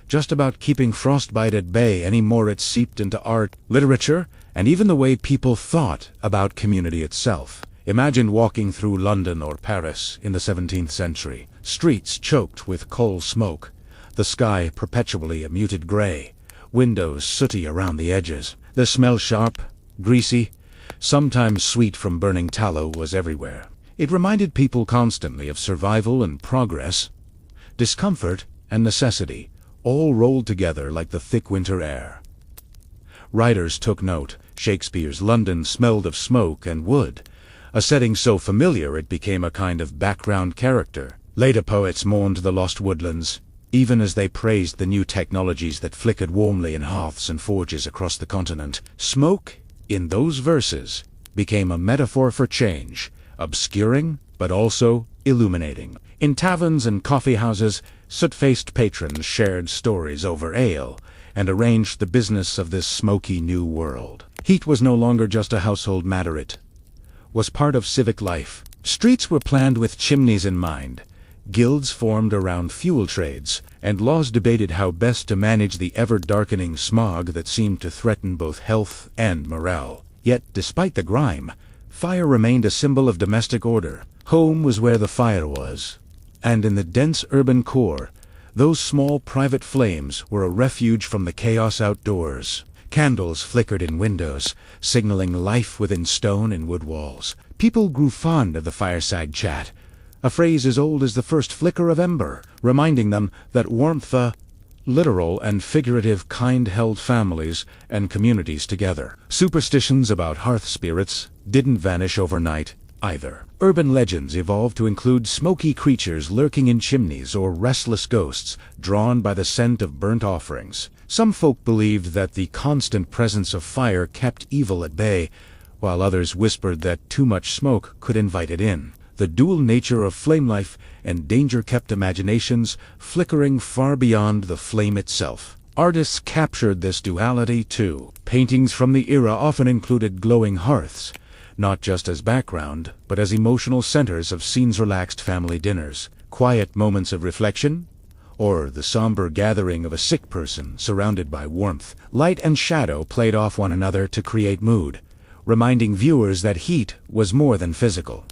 Speaker 1: just about keeping frostbite at bay. Anymore it seeped into art, literature, and even the way people thought about community itself. Imagine walking through London or Paris in the 17th century. Streets choked with coal smoke, the sky perpetually a muted gray, windows sooty around the edges. The smell, sharp, greasy, sometimes sweet from burning tallow, was everywhere. It reminded people constantly of survival and progress, discomfort and necessity, all rolled together like the thick winter air. Writers took note. Shakespeare's London smelled of smoke and wood, a setting so familiar it became a kind of background character. Later poets mourned the lost woodlands, even as they praised the new technologies that flickered warmly in hearths and forges across the continent. Smoke, in those verses, became a metaphor for change, obscuring but also illuminating. In taverns and coffee houses, soot-faced patrons shared stories over ale and arranged the business of this smoky new world. Heat was no longer just a household matter, it was part of civic life. Streets were planned with chimneys in mind, guilds formed around fuel trades, and laws debated how best to manage the ever-darkening smog that seemed to threaten both health and morale. Yet, despite the grime, fire remained a symbol of domestic order. Home was where the fire was, and in the dense urban core, those small private flames were a refuge from the chaos outdoors. Candles flickered in windows, signaling life within stone and wood walls. People grew fond of the fireside chat, a phrase as old as the first flicker of ember, reminding them that warmth, literal and figurative kind, held families and communities together. Superstitions about hearth spirits didn't vanish overnight. either. Urban legends evolved to include smoky creatures lurking in chimneys or restless ghosts drawn by the scent of burnt offerings. Some folk believed that the constant presence of fire kept evil at bay, while others whispered that too much smoke could invite it in. The dual nature of flame life and danger kept imaginations flickering far beyond the flame itself. Artists captured this duality too. Paintings from the era often included glowing hearths, not just as background, but as emotional centers of scenes, relaxed family dinners, quiet moments of reflection, or the somber gathering of a sick person surrounded by warmth. Light and shadow played off one another to create mood, reminding viewers that heat was more than physical.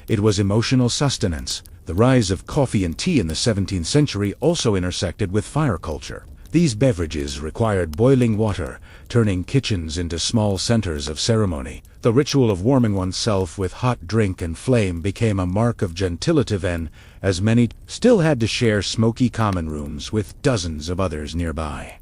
Speaker 1: It was emotional sustenance. The rise of coffee and tea in the 17th century also intersected with fire culture. These beverages required boiling water, turning kitchens into small centers of ceremony. The ritual of warming oneself with hot drink and flame became a mark of gentility then, as many still had to share smoky common rooms with dozens of others nearby.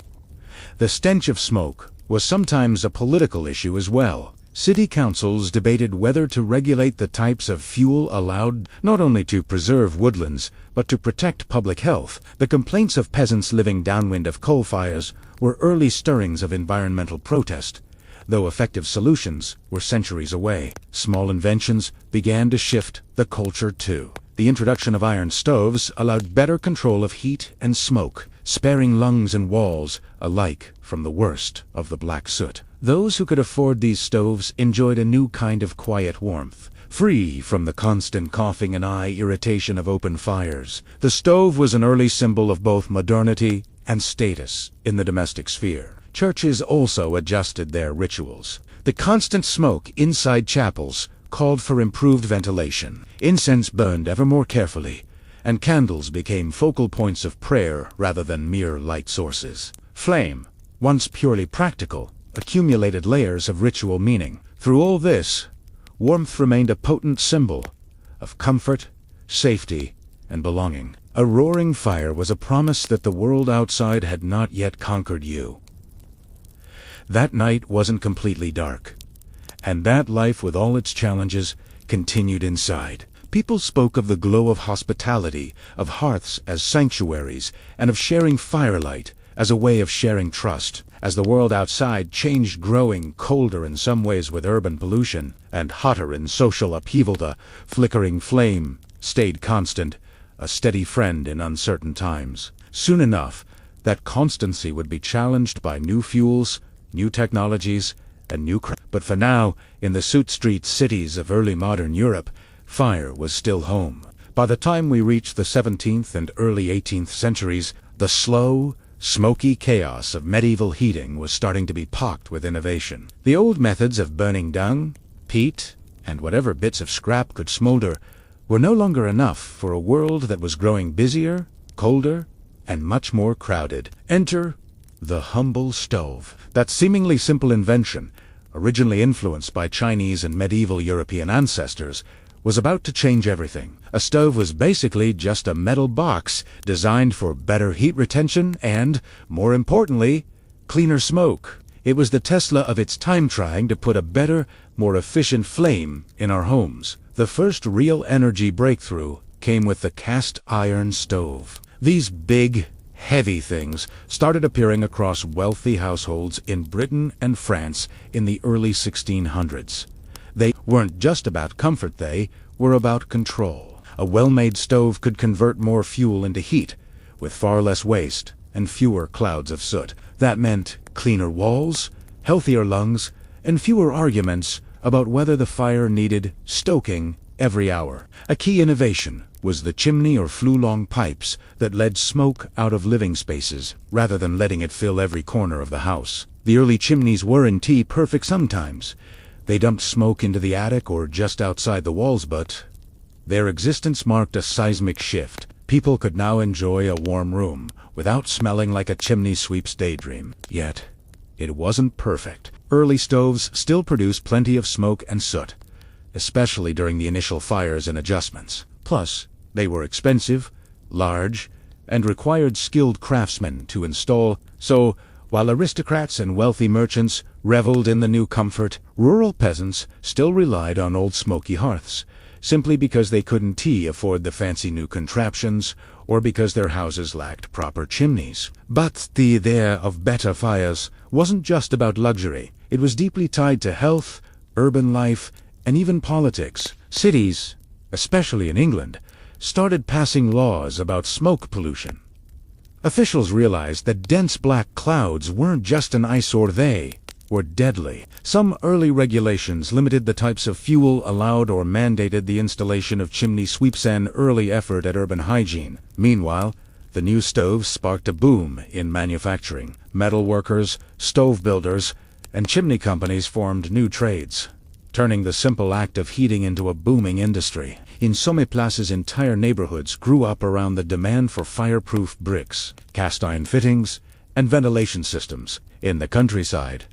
Speaker 1: The stench of smoke was sometimes a political issue as well. City councils debated whether to regulate the types of fuel allowed, not only to preserve woodlands, but to protect public health. The complaints of peasants living downwind of coal fires were early stirrings of environmental protest, though effective solutions were centuries away. Small inventions began to shift the culture too. The introduction of iron stoves allowed better control of heat and smoke, sparing lungs and walls alike from the worst of the black soot. Those who could afford these stoves enjoyed a new kind of quiet warmth, free from the constant coughing and eye irritation of open fires. The stove was an early symbol of both modernity and status in the domestic sphere. Churches also adjusted their rituals. The constant smoke inside chapels called for improved ventilation. Incense burned ever more carefully, and candles became focal points of prayer rather than mere light sources. Flame, once purely practical, accumulated layers of ritual meaning. Through all this, warmth remained a potent symbol of comfort, safety, and belonging. A roaring fire was a promise that the world outside had not yet conquered you. That night wasn't completely dark, and that life with all its challenges continued inside. People spoke of the glow of hospitality, of hearths as sanctuaries, and of sharing firelight as a way of sharing trust. As the world outside changed, growing colder in some ways with urban pollution, and hotter in social upheaval, the flickering flame stayed constant, a steady friend in uncertain times. Soon enough, that constancy would be challenged by new fuels, new technologies, and new But for now, in the soot-street cities of early modern Europe, fire was still home. By the time we reached the 17th and early 18th centuries, the slow, smoky chaos of medieval heating was starting to be pocked with innovation. The old methods of burning dung, peat, and whatever bits of scrap could smolder were no longer enough for a world that was growing busier, colder, and much more crowded. Enter the humble stove. That seemingly simple invention, originally influenced by Chinese and medieval European ancestors, was about to change everything. A stove was basically just a metal box designed for better heat retention and, more importantly, cleaner smoke. It was the Tesla of its time, trying to put a better, more efficient flame in our homes. The first real energy breakthrough came with the cast iron stove. These big, heavy things started appearing across wealthy households in Britain and France in the early 1600s. They weren't just about comfort, they were about control. A well-made stove could convert more fuel into heat, with far less waste and fewer clouds of soot. That meant cleaner walls, healthier lungs, and fewer arguments about whether the fire needed stoking every hour. A key innovation was the chimney or flue-long pipes that led smoke out of living spaces, rather than letting it fill every corner of the house. The early chimneys were indeed perfect sometimes. They dumped smoke into the attic or just outside the walls, but their existence marked a seismic shift. People could now enjoy a warm room without smelling like a chimney sweep's daydream. Yet, it wasn't perfect. Early stoves still produced plenty of smoke and soot, especially during the initial fires and adjustments. Plus, they were expensive, large, and required skilled craftsmen to install, so While aristocrats and wealthy merchants reveled in the new comfort, rural peasants still relied on old smoky hearths, simply because they couldn't afford the fancy new contraptions, or because their houses lacked proper chimneys. But the idea of better fires wasn't just about luxury. It was deeply tied to health, urban life, and even politics. Cities, especially in England, started passing laws about smoke pollution. Officials realized that dense black clouds weren't just an eyesore, they were deadly. Some early regulations limited the types of fuel allowed or mandated the installation of chimney sweeps, an early effort at urban hygiene. Meanwhile, the new stoves sparked a boom in manufacturing. Metal workers, stove builders, and chimney companies formed new trades, turning the simple act of heating into a booming industry. In some places, entire neighborhoods grew up around the demand for fireproof bricks, cast iron fittings, and ventilation systems. In the countryside,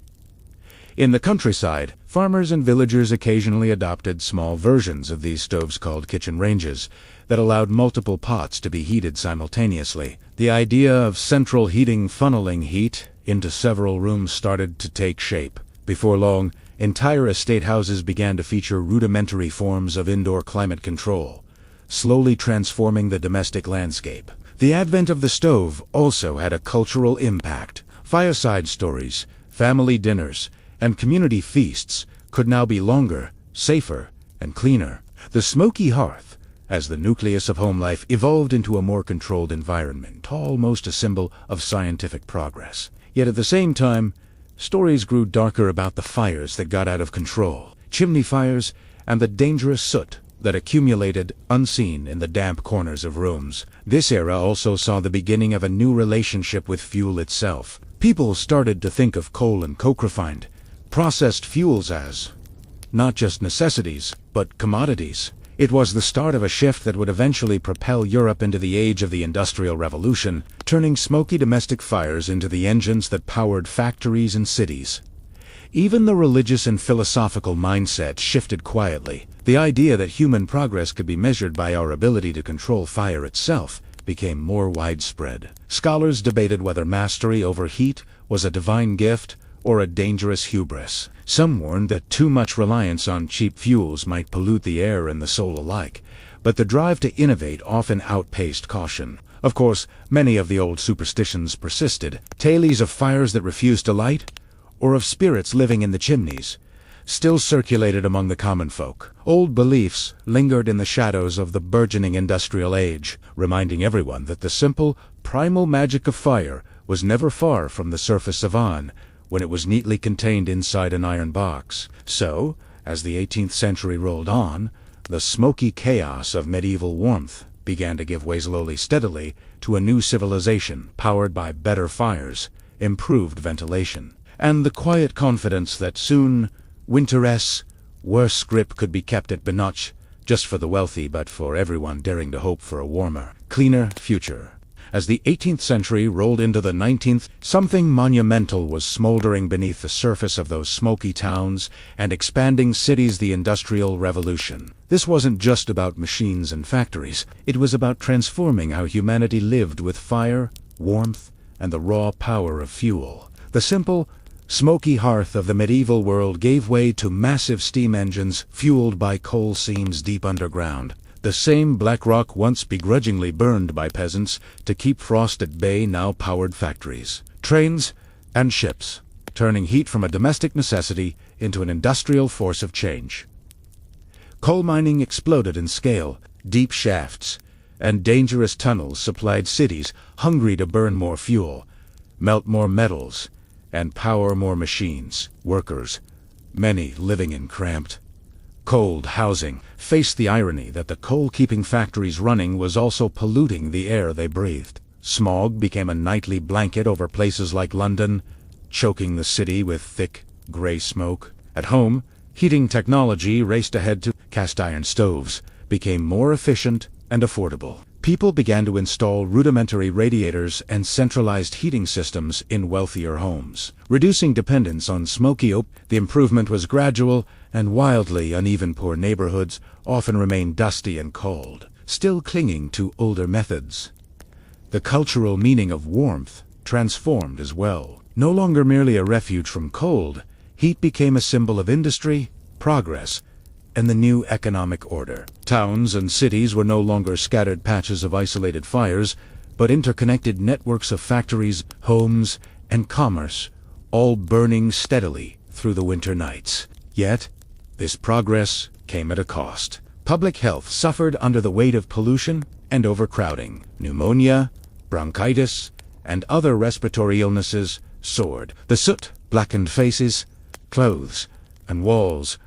Speaker 1: farmers and villagers occasionally adopted small versions of these stoves called kitchen ranges that allowed multiple pots to be heated simultaneously. The idea of central heating funneling heat into several rooms started to take shape. Before long, entire estate houses began to feature rudimentary forms of indoor climate control, slowly transforming the domestic landscape. The advent of the stove also had a cultural impact. Fireside stories, family dinners, and community feasts could now be longer, safer, and cleaner. The smoky hearth, as the nucleus of home life, evolved into a more controlled environment, almost a symbol of scientific progress. Yet at the same time, stories grew darker about the fires that got out of control, chimney fires, and the dangerous soot that accumulated unseen in the damp corners of rooms. This era also saw the beginning of a new relationship with fuel itself. People started to think of coal and coke-refined, processed fuels as not just necessities, but commodities. It was the start of a shift that would eventually propel Europe into the age of the Industrial Revolution, turning smoky domestic fires into the engines that powered factories and cities. Even the religious and philosophical mindset shifted quietly. The idea that human progress could be measured by our ability to control fire itself became more widespread. Scholars debated whether mastery over heat was a divine gift or a dangerous hubris. Some warned that too much reliance on cheap fuels might pollute the air and the soul alike, but the drive to innovate often outpaced caution. Of course, many of the old superstitions persisted. Tales of fires that refused to light, or of spirits living in the chimneys, still circulated among the common folk. Old beliefs lingered in the shadows of the burgeoning industrial age, reminding everyone that the simple, primal magic of fire was never far from the surface of On, when it was neatly contained inside an iron box. So, as the 18th century rolled on, the smoky chaos of medieval warmth began to give way slowly, steadily, to a new civilization powered by better fires, improved ventilation, and the quiet confidence that soon winter's worst grip could be kept at bay, not just for the wealthy but for everyone daring to hope for a warmer, cleaner future. As the 18th century rolled into the 19th, something monumental was smoldering beneath the surface of those smoky towns and expanding cities: the Industrial Revolution. This wasn't just about machines and factories. It was about transforming how humanity lived with fire, warmth, and the raw power of fuel. The simple, smoky hearth of the medieval world gave way to massive steam engines fueled by coal seams deep underground. The same black rock once begrudgingly burned by peasants to keep frost at bay now powered factories, trains, and ships, turning heat from a domestic necessity into an industrial force of change. Coal mining exploded in scale. Deep shafts and dangerous tunnels supplied cities hungry to burn more fuel, melt more metals, and power more machines. Workers, many living in cramped, cold housing, faced the irony that the coal-keeping factories running was also polluting the air they breathed. Smog became a nightly blanket over places like London, choking the city with thick, gray smoke. At home, heating technology raced ahead to cast-iron stoves, became more efficient and affordable. People began to install rudimentary radiators and centralized heating systems in wealthier homes, reducing dependence on smoky oak. The improvement was gradual, and wildly uneven. Poor neighborhoods often remained dusty and cold, still clinging to older methods. The cultural meaning of warmth transformed as well. No longer merely a refuge from cold, heat became a symbol of industry, progress, and the new economic order. Towns and cities were no longer scattered patches of isolated fires, but interconnected networks of factories, homes, and commerce, all burning steadily through the winter nights. Yet, this progress came at a cost. Public health suffered under the weight of pollution and overcrowding. Pneumonia, bronchitis, and other respiratory illnesses soared. The soot blackened faces, clothes, and walls,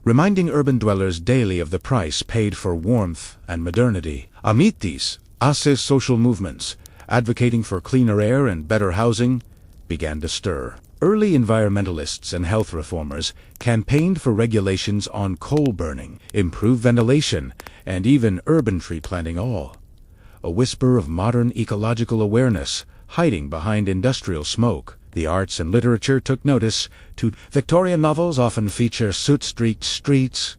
Speaker 1: reminding urban dwellers daily of the price paid for warmth and modernity. Amid these, ASE's social movements, advocating for cleaner air and better housing, began to stir. Early environmentalists and health reformers campaigned for regulations on coal burning, improved ventilation, and even urban tree planting, all a whisper of modern ecological awareness hiding behind industrial smoke. The arts and literature took notice, too. Victorian novels often feature soot-streaked streets,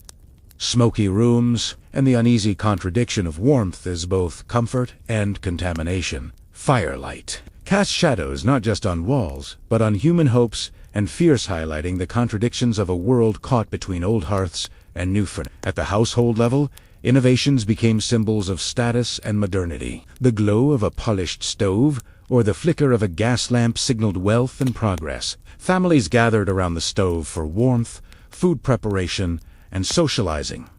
Speaker 1: smoky rooms, and the uneasy contradiction of warmth as both comfort and contamination. Firelight cast shadows not just on walls, but on human hopes and fears, highlighting the contradictions of a world caught between old hearths and new furniture. At the household level, innovations became symbols of status and modernity. The glow of a polished stove or the flicker of a gas lamp signaled wealth and progress. Families gathered around the stove for warmth, food preparation, and socializing,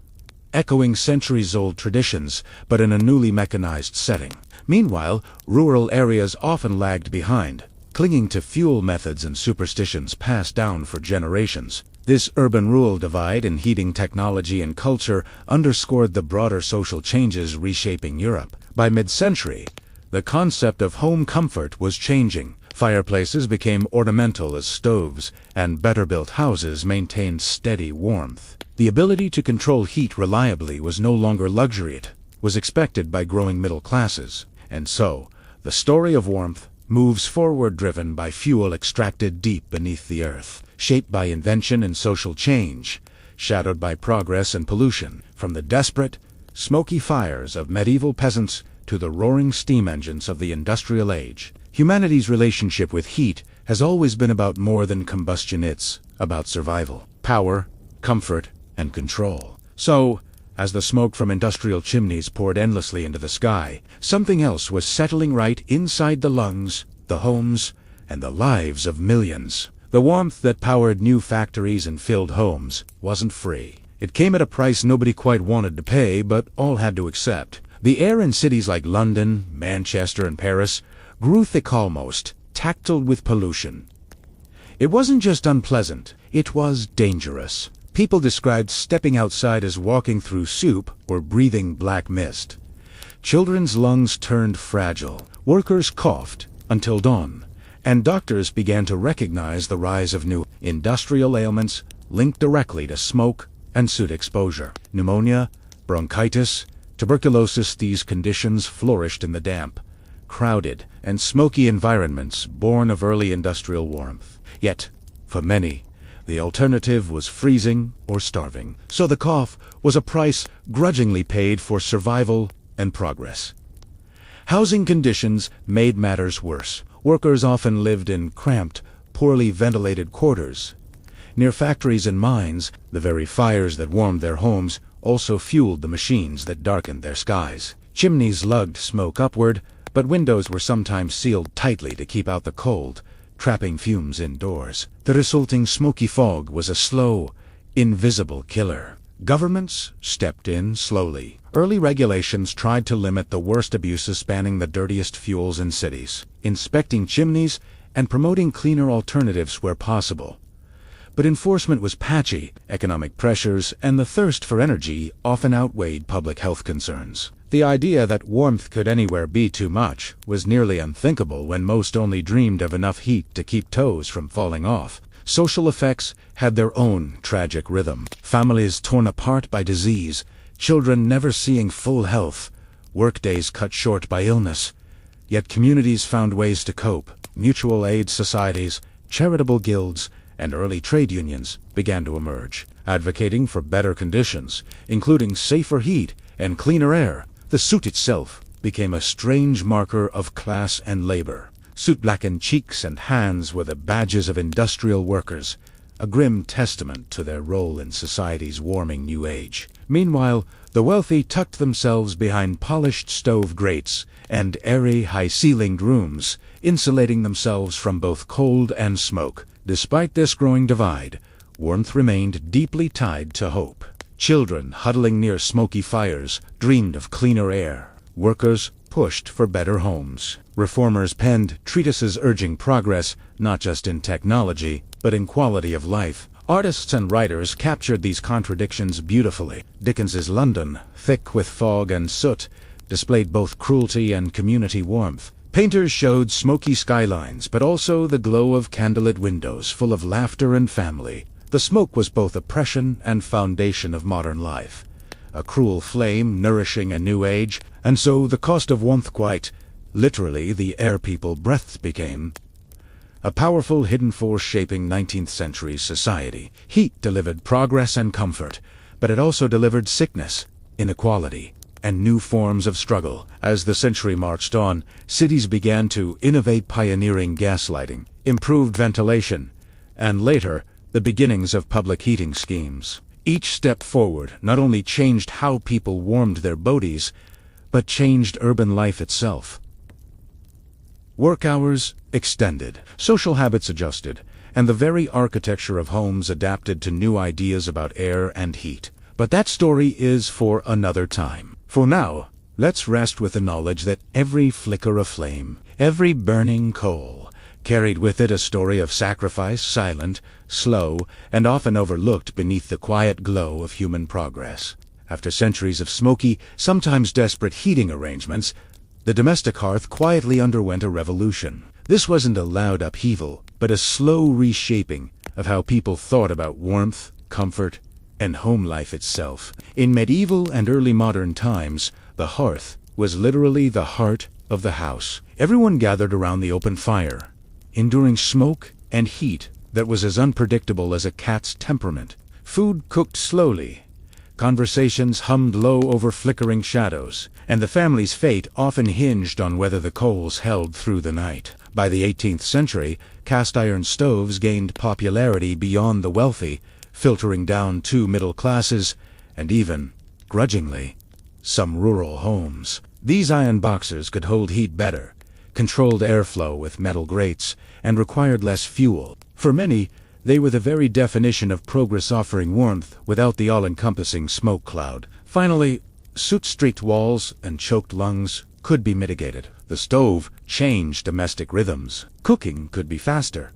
Speaker 1: echoing centuries-old traditions, but in a newly mechanized setting. Meanwhile, rural areas often lagged behind, clinging to fuel methods and superstitions passed down for generations. This urban-rural divide in heating technology and culture underscored the broader social changes reshaping Europe. By mid-century, the concept of home comfort was changing. Fireplaces became ornamental as stoves, and better-built houses maintained steady warmth. The ability to control heat reliably was no longer luxury. It was expected by growing middle classes. And so, the story of warmth moves forward, driven by fuel extracted deep beneath the earth, shaped by invention and social change, shadowed by progress and pollution. From the desperate, smoky fires of medieval peasants to the roaring steam engines of the industrial age, humanity's relationship with heat has always been about more than combustion. It's about survival, power, comfort, and control. So, as the smoke from industrial chimneys poured endlessly into the sky, something else was settling right inside the lungs, the homes, and the lives of millions. The warmth that powered new factories and filled homes wasn't free. It came at a price nobody quite wanted to pay, but all had to accept. The air in cities like London, Manchester, and Paris grew thick, almost tactile with pollution. It wasn't just unpleasant, it was dangerous. People described stepping outside as walking through soup or breathing black mist. Children's lungs turned fragile, workers coughed until dawn, and doctors began to recognize the rise of new industrial ailments linked directly to smoke and soot exposure. Pneumonia, bronchitis, tuberculosis. These conditions flourished in the damp, crowded, and smoky environments born of early industrial warmth. Yet, for many, the alternative was freezing or starving. So the cough was a price grudgingly paid for survival and progress. Housing conditions made matters worse. Workers often lived in cramped, poorly ventilated quarters. Near factories and mines, the very fires that warmed their homes also fueled the machines that darkened their skies. Chimneys lugged smoke upward, but windows were sometimes sealed tightly to keep out the cold, trapping fumes indoors. The resulting smoky fog was a slow, invisible killer. Governments stepped in slowly. Early regulations tried to limit the worst abuses, spanning the dirtiest fuels in cities, inspecting chimneys, and promoting cleaner alternatives where possible. But enforcement was patchy. Economic pressures and the thirst for energy often outweighed public health concerns. The idea that warmth could anywhere be too much was nearly unthinkable when most only dreamed of enough heat to keep toes from falling off. Social effects had their own tragic rhythm. Families torn apart by disease, children never seeing full health, workdays cut short by illness. Yet communities found ways to cope. Mutual aid societies, charitable guilds, and early trade unions began to emerge, advocating for better conditions, including safer heat and cleaner air. The soot itself became a strange marker of class and labor. Soot-blackened cheeks and hands were the badges of industrial workers, a grim testament to their role in society's warming new age. Meanwhile, the wealthy tucked themselves behind polished stove grates and airy, high-ceilinged rooms, insulating themselves from both cold and smoke. Despite this growing divide, warmth remained deeply tied to hope. Children, huddling near smoky fires, dreamed of cleaner air. Workers pushed for better homes. Reformers penned treatises urging progress, not just in technology, but in quality of life. Artists and writers captured these contradictions beautifully. Dickens's London, thick with fog and soot, displayed both cruelty and community warmth. Painters showed smoky skylines, but also the glow of candlelit windows full of laughter and family. The smoke was both oppression and foundation of modern life. A cruel flame nourishing a new age, and so the cost of warmth quite literally the air people breathed became a powerful hidden force shaping 19th century society. Heat delivered progress and comfort, but it also delivered sickness, inequality, and new forms of struggle. As the century marched on, cities began to innovate, pioneering gaslighting, improved ventilation, and later, the beginnings of public heating schemes. Each step forward not only changed how people warmed their bodies, but changed urban life itself. Work hours extended, social habits adjusted, and the very architecture of homes adapted to new ideas about air and heat. But that story is for another time. For now, let's rest with the knowledge that every flicker of flame, every burning coal, carried with it a story of sacrifice, silent, slow, and often overlooked beneath the quiet glow of human progress. After centuries of smoky, sometimes desperate heating arrangements, the domestic hearth quietly underwent a revolution. This wasn't a loud upheaval, but a slow reshaping of how people thought about warmth, comfort, and home life itself. In medieval and early modern times, the hearth was literally the heart of the house. Everyone gathered around the open fire, enduring smoke and heat that was as unpredictable as a cat's temperament. Food cooked slowly, conversations hummed low over flickering shadows, and the family's fate often hinged on whether the coals held through the night. By the 18th century, cast-iron stoves gained popularity beyond the wealthy, filtering down to middle classes, and even, grudgingly, some rural homes. These iron boxes could hold heat better, controlled airflow with metal grates, and required less fuel. For many, they were the very definition of progress, offering warmth without the all-encompassing smoke cloud. Finally, soot-streaked walls and choked lungs could be mitigated. The stove changed domestic rhythms. Cooking could be faster.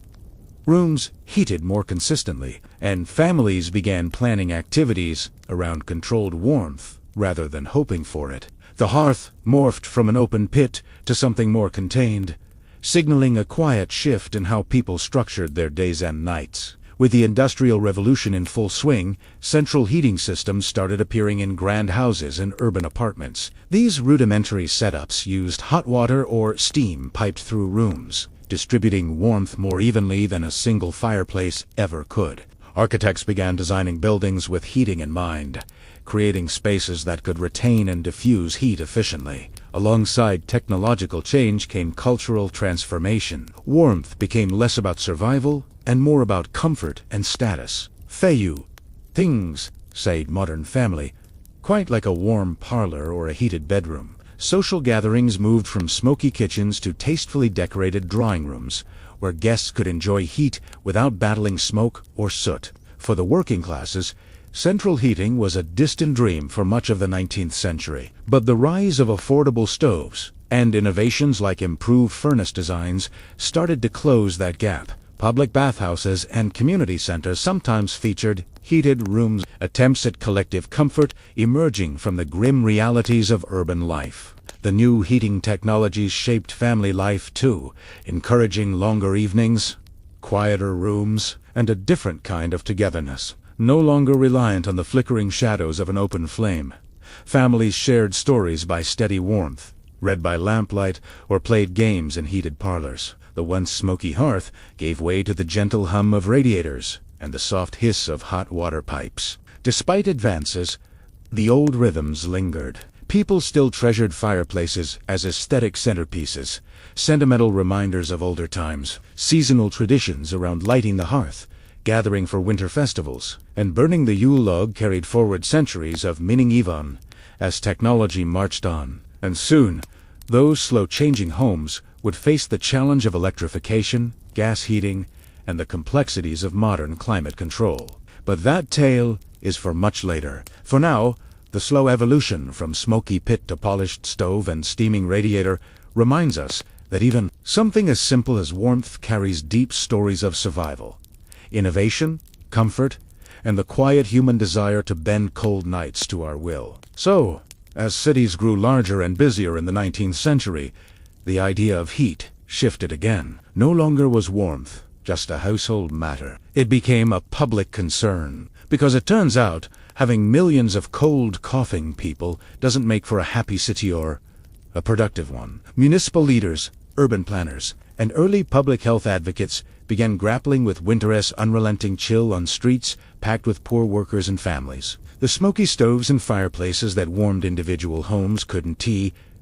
Speaker 1: Rooms heated more consistently, and families began planning activities around controlled warmth rather than hoping for it. The hearth morphed from an open pit to something more contained, signaling a quiet shift in how people structured their days and nights. With the Industrial Revolution in full swing, central heating systems started appearing in grand houses and urban apartments. These rudimentary setups used hot water or steam piped through rooms, distributing warmth more evenly than a single fireplace ever could. Architects began designing buildings with heating in mind, creating spaces that could retain and diffuse heat efficiently. Alongside technological change came cultural transformation. Warmth became less about survival and more about comfort and status. Feu, things, said modern family, quite like a warm parlor or a heated bedroom. Social gatherings moved from smoky kitchens to tastefully decorated drawing rooms, where guests could enjoy heat without battling smoke or soot. For the working classes, central heating was a distant dream for much of the 19th century. But the rise of affordable stoves and innovations like improved furnace designs started to close that gap. Public bathhouses and community centers sometimes featured heated rooms, attempts at collective comfort emerging from the grim realities of urban life. The new heating technologies shaped family life too, encouraging longer evenings, quieter rooms, and a different kind of togetherness. No longer reliant on the flickering shadows of an open flame, families shared stories by steady warmth, read by lamplight, or played games in heated parlors. The once smoky hearth gave way to the gentle hum of radiators and the soft hiss of hot water pipes. Despite advances, the old rhythms lingered. People still treasured fireplaces as aesthetic centerpieces, sentimental reminders of older times, seasonal traditions around lighting the hearth, gathering for winter festivals, and burning the Yule log carried forward centuries of meaning as technology marched on. And soon, those slow-changing homes would face the challenge of electrification, gas heating, and the complexities of modern climate control. But that tale is for much later. For now, the slow evolution from smoky pit to polished stove and steaming radiator reminds us that even something as simple as warmth carries deep stories of survival, innovation, comfort, and the quiet human desire to bend cold nights to our will. So, as cities grew larger and busier in the 19th century, the idea of heat shifted again. No longer was warmth just a household matter. It became a public concern, because it turns out having millions of cold, coughing people doesn't make for a happy city or a productive one. Municipal leaders, urban planners, and early public health advocates began grappling with winter's unrelenting chill on streets packed with poor workers and families. The smoky stoves and fireplaces that warmed individual homes couldn't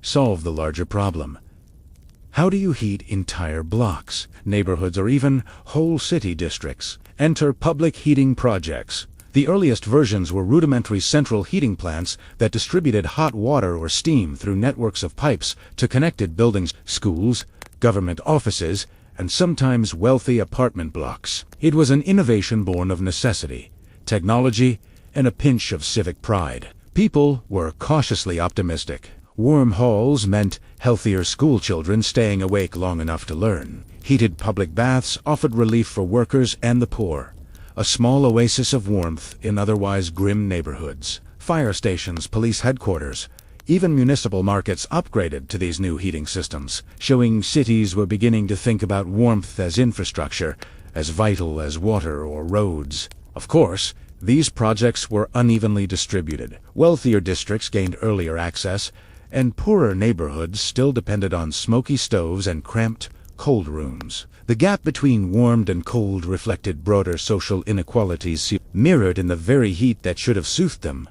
Speaker 1: solve the larger problem. How do you heat entire blocks, neighborhoods, or even whole city districts? Enter public heating projects. The earliest versions were rudimentary central heating plants that distributed hot water or steam through networks of pipes to connected buildings, schools, government offices, and sometimes wealthy apartment blocks. It was an innovation born of necessity, technology, and a pinch of civic pride. People were cautiously optimistic. Warm halls meant healthier schoolchildren staying awake long enough to learn. Heated public baths offered relief for workers and the poor, a small oasis of warmth in otherwise grim neighborhoods. Fire stations, police headquarters, even municipal markets upgraded to these new heating systems, showing cities were beginning to think about warmth as infrastructure, as vital as water or roads. Of course, these projects were unevenly distributed. Wealthier districts gained earlier access, and poorer neighborhoods still depended on smoky stoves and cramped, cold rooms. The gap between warmed and cold reflected broader social inequalities mirrored in the very heat that should have soothed them.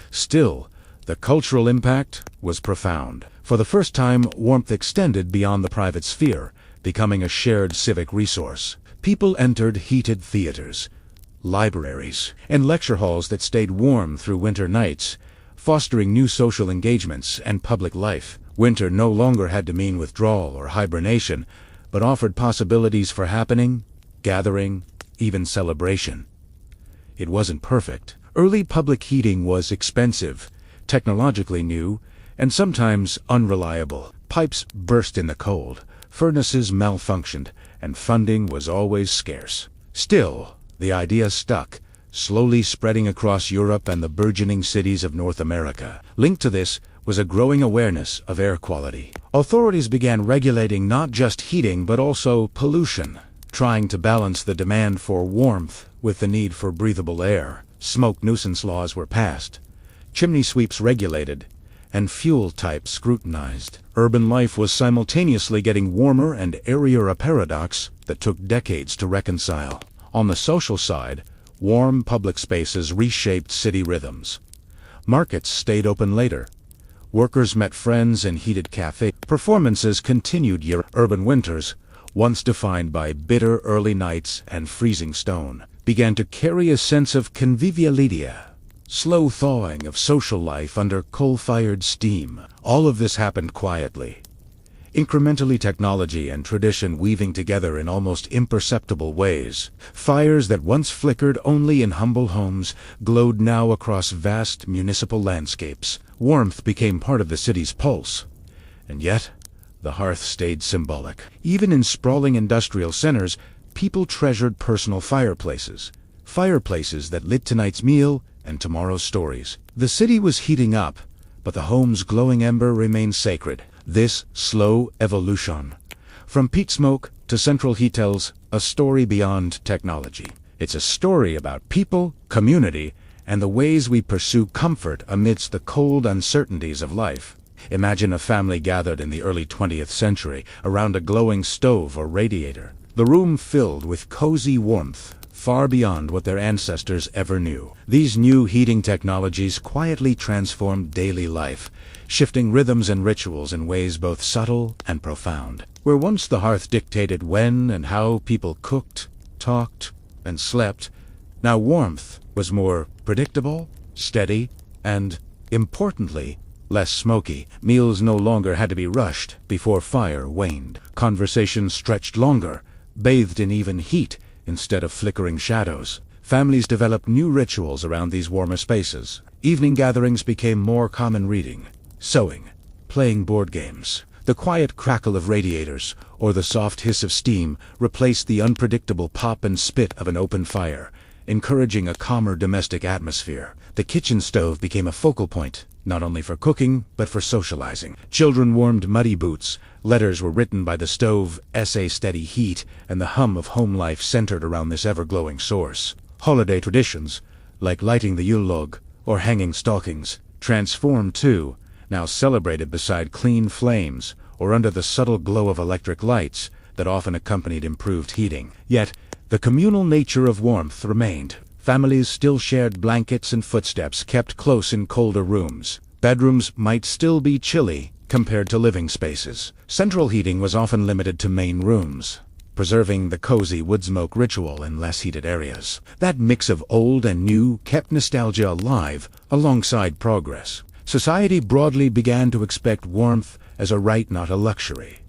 Speaker 1: Still, the cultural impact was profound. For the first time, warmth extended beyond the private sphere, becoming a shared civic resource. People entered heated theaters, libraries, and lecture halls that stayed warm through winter nights, fostering new social engagements and public life. Winter no longer had to mean withdrawal or hibernation, but offered possibilities for happening, gathering, even celebration. It wasn't perfect. Early public heating was expensive, technologically new, and sometimes unreliable. Pipes burst in the cold, furnaces malfunctioned, and funding was always scarce. Still, the idea stuck, slowly spreading across Europe and the burgeoning cities of North America. Linked to this was a growing awareness of air quality. Authorities began regulating not just heating but also pollution, trying to balance the demand for warmth with the need for breathable air. Smoke nuisance laws were passed, chimney sweeps regulated, and fuel types scrutinized. Urban life was simultaneously getting warmer and airier, a paradox that took decades to reconcile. On the social side, warm public spaces reshaped city rhythms. Markets stayed open later. Workers met friends in heated cafes. Performances continued year. Urban winters, once defined by bitter early nights and freezing stone, began to carry a sense of conviviality, slow thawing of social life under coal-fired steam. All of this happened quietly, incrementally, technology and tradition weaving together in almost imperceptible ways. Fires that once flickered only in humble homes glowed now across vast municipal landscapes. Warmth became part of the city's pulse, and yet the hearth stayed symbolic. Even in sprawling industrial centers, people treasured personal fireplaces that lit tonight's meal and tomorrow's stories. The city was heating up, but the home's glowing ember remained sacred. This slow evolution, from peat smoke to central heat, tells a story beyond technology. It's a story about people, community, and the ways we pursue comfort amidst the cold uncertainties of life. Imagine a family gathered in the early 20th century around a glowing stove or radiator. The room filled with cozy warmth, far beyond what their ancestors ever knew. These new heating technologies quietly transformed daily life, shifting rhythms and rituals in ways both subtle and profound. Where once the hearth dictated when and how people cooked, talked, and slept, now warmth was more predictable, steady, and, importantly, less smoky. Meals no longer had to be rushed before fire waned. Conversations stretched longer, bathed in even heat instead of flickering shadows. Families developed new rituals around these warmer spaces. Evening gatherings became more common, reading, sewing, playing board games. The quiet crackle of radiators, or the soft hiss of steam, replaced the unpredictable pop and spit of an open fire, encouraging a calmer domestic atmosphere. The kitchen stove became a focal point, not only for cooking, but for socializing. Children warmed muddy boots, letters were written by the stove, steady heat, and the hum of home life centered around this ever-glowing source. Holiday traditions, like lighting the Yule log or hanging stockings, transformed too, now celebrated beside clean flames or under the subtle glow of electric lights that often accompanied improved heating. Yet, the communal nature of warmth remained. Families still shared blankets and footsteps kept close in colder rooms. Bedrooms might still be chilly compared to living spaces. Central heating was often limited to main rooms, preserving the cozy wood smoke ritual in less heated areas. That mix of old and new kept nostalgia alive alongside progress. Society broadly began to expect warmth as a right, not a luxury.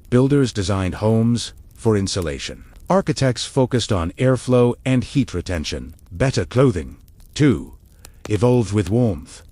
Speaker 1: Builders designed homes for insulation. Architects focused on airflow and heat retention. Better clothing, too, evolved with warmth.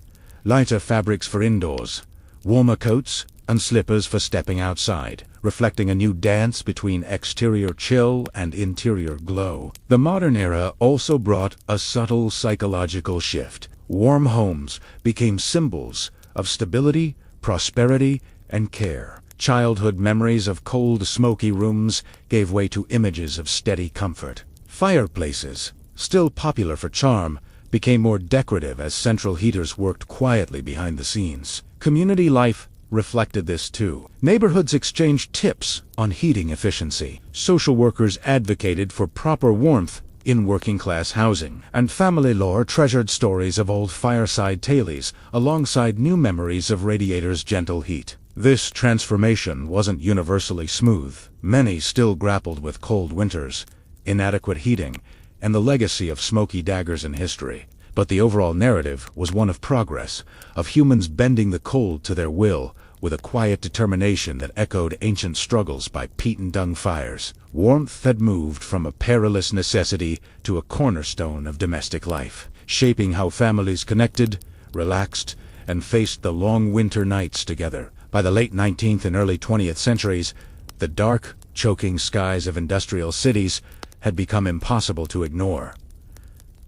Speaker 1: Lighter fabrics for indoors, warmer coats and slippers for stepping outside, reflecting a new dance between exterior chill and interior glow. The modern era also brought a subtle psychological shift. Warm homes became symbols of stability, prosperity, and care. Childhood memories of cold, smoky rooms gave way to images of steady comfort. Fireplaces, still popular for charm, became more decorative as central heaters worked quietly behind the scenes. Community life reflected this too. Neighborhoods exchanged tips on heating efficiency. Social workers advocated for proper warmth in working-class housing, and family lore treasured stories of old fireside tales alongside new memories of radiators' gentle heat. This transformation wasn't universally smooth. Many still grappled with cold winters, inadequate heating, and the legacy of smoky daggers in history. But the overall narrative was one of progress, of humans bending the cold to their will, with a quiet determination that echoed ancient struggles by peat and dung fires. Warmth had moved from a perilous necessity to a cornerstone of domestic life, shaping how families connected, relaxed, and faced the long winter nights together. By the late 19th and early 20th centuries, the dark, choking skies of industrial cities had become impossible to ignore.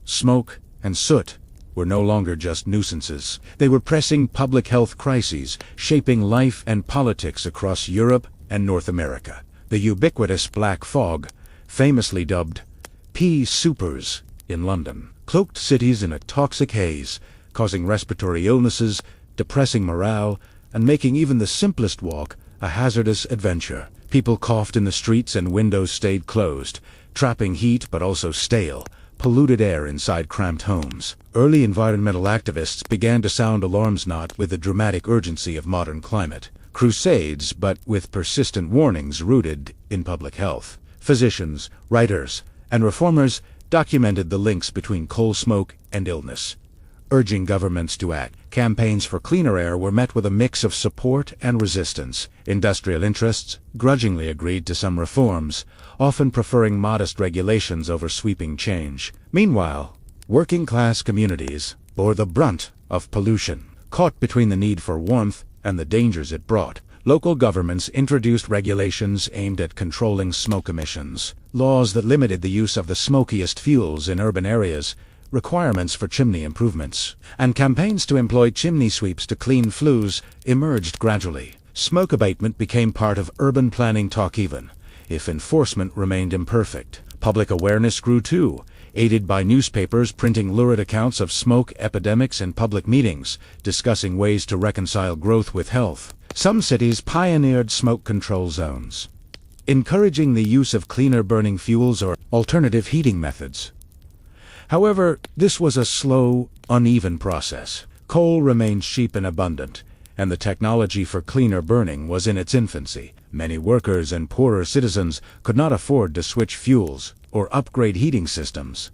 Speaker 1: Smoke and soot were no longer just nuisances. They were pressing public health crises, shaping life and politics across Europe and North America. The ubiquitous black fog, famously dubbed pea soupers in London, cloaked cities in a toxic haze, causing respiratory illnesses, depressing morale, and making even the simplest walk a hazardous adventure. People coughed in the streets and windows stayed closed, trapping heat but also stale, polluted air inside cramped homes. Early environmental activists began to sound alarms, not with the dramatic urgency of modern climate crusades, but with persistent warnings rooted in public health. Physicians, writers, and reformers documented the links between coal smoke and illness, urging governments to act. Campaigns for cleaner air were met with a mix of support and resistance. Industrial interests grudgingly agreed to some reforms, often preferring modest regulations over sweeping change. Meanwhile, working-class communities bore the brunt of pollution. Caught between the need for warmth and the dangers it brought, local governments introduced regulations aimed at controlling smoke emissions. Laws that limited the use of the smokiest fuels in urban areas, requirements for chimney improvements, and campaigns to employ chimney sweeps to clean flues emerged gradually. Smoke abatement became part of urban planning talk even if enforcement remained imperfect. Public awareness grew too, aided by newspapers printing lurid accounts of smoke epidemics in public meetings, discussing ways to reconcile growth with health. Some cities pioneered smoke control zones, encouraging the use of cleaner burning fuels or alternative heating methods. However, this was a slow, uneven process. Coal remained cheap and abundant, and the technology for cleaner burning was in its infancy. Many workers and poorer citizens could not afford to switch fuels or upgrade heating systems,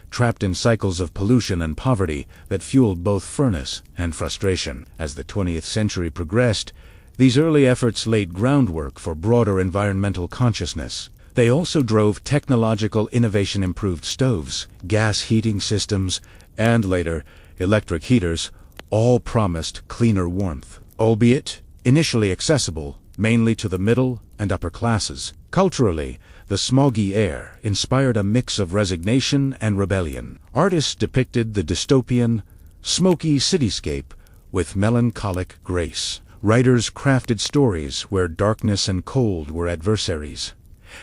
Speaker 1: trapped in cycles of pollution and poverty that fueled both furnace and frustration. As the 20th century progressed, these early efforts laid groundwork for broader environmental consciousness. They also drove technological innovation. Improved stoves, gas heating systems, and later, electric heaters, all promised cleaner warmth, albeit initially accessible mainly to the middle and upper classes. Culturally, the smoggy air inspired a mix of resignation and rebellion. Artists depicted the dystopian, smoky cityscape with melancholic grace. Writers crafted stories where darkness and cold were adversaries,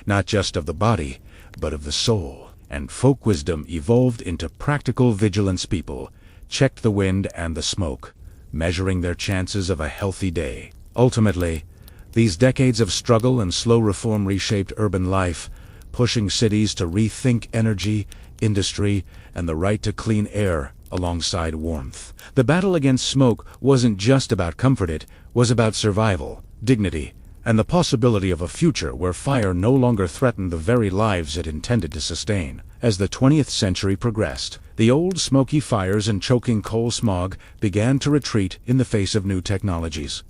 Speaker 1: not just of the body, but of the soul. And folk wisdom evolved into practical vigilance. People checked the wind and the smoke, measuring their chances of a healthy day. Ultimately, these decades of struggle and slow reform reshaped urban life, pushing cities to rethink energy, industry, and the right to clean air alongside warmth. The battle against smoke wasn't just about comfort, it was about survival, dignity, and the possibility of a future where fire no longer threatened the very lives it intended to sustain. As the 20th century progressed, the old smoky fires and choking coal smog began to retreat in the face of new technologies.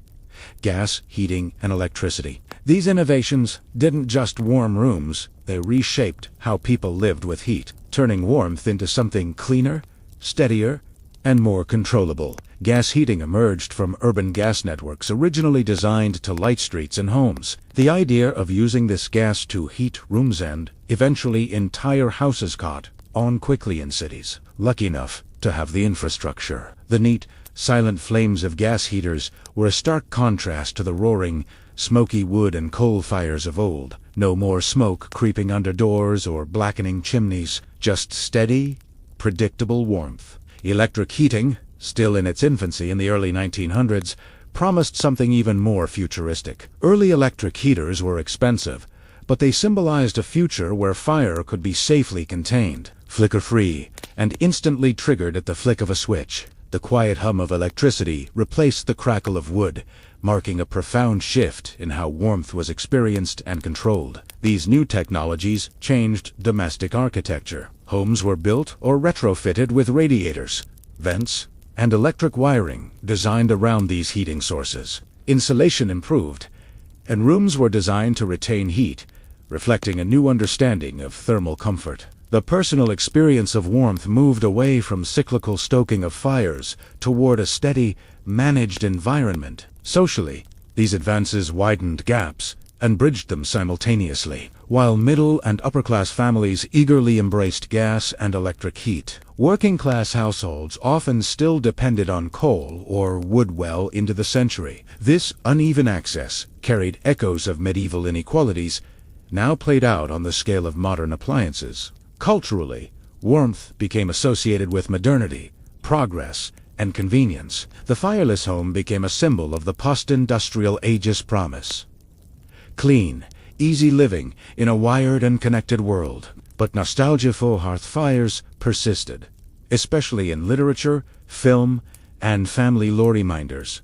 Speaker 1: Gas, heating, and electricity. These innovations didn't just warm rooms, they reshaped how people lived with heat, turning warmth into something cleaner, steadier, and more controllable. Gas heating emerged from urban gas networks originally designed to light streets and homes. The idea of using this gas to heat rooms and, eventually, entire houses caught on quickly in cities lucky enough to have the infrastructure. The neat, silent flames of gas heaters were a stark contrast to the roaring, smoky wood and coal fires of old. No more smoke creeping under doors or blackening chimneys, just steady, predictable warmth. Electric heating, still in its infancy in the early 1900s, promised something even more futuristic. Early electric heaters were expensive, but they symbolized a future where fire could be safely contained, flicker-free, and instantly triggered at the flick of a switch. The quiet hum of electricity replaced the crackle of wood, marking a profound shift in how warmth was experienced and controlled. These new technologies changed domestic architecture. Homes were built or retrofitted with radiators, vents, and electric wiring designed around these heating sources. Insulation improved, and rooms were designed to retain heat, reflecting a new understanding of thermal comfort. The personal experience of warmth moved away from cyclical stoking of fires toward a steady, managed environment. Socially, these advances widened gaps and bridged them simultaneously. While middle and upper-class families eagerly embraced gas and electric heat, working-class households often still depended on coal or wood well into the century. This uneven access carried echoes of medieval inequalities, now played out on the scale of modern appliances. Culturally, warmth became associated with modernity, progress, and convenience. The fireless home became a symbol of the post-industrial age's promise. Clean, easy living in a wired and connected world. But nostalgia for hearth fires persisted, especially in literature, film, and family lore reminders.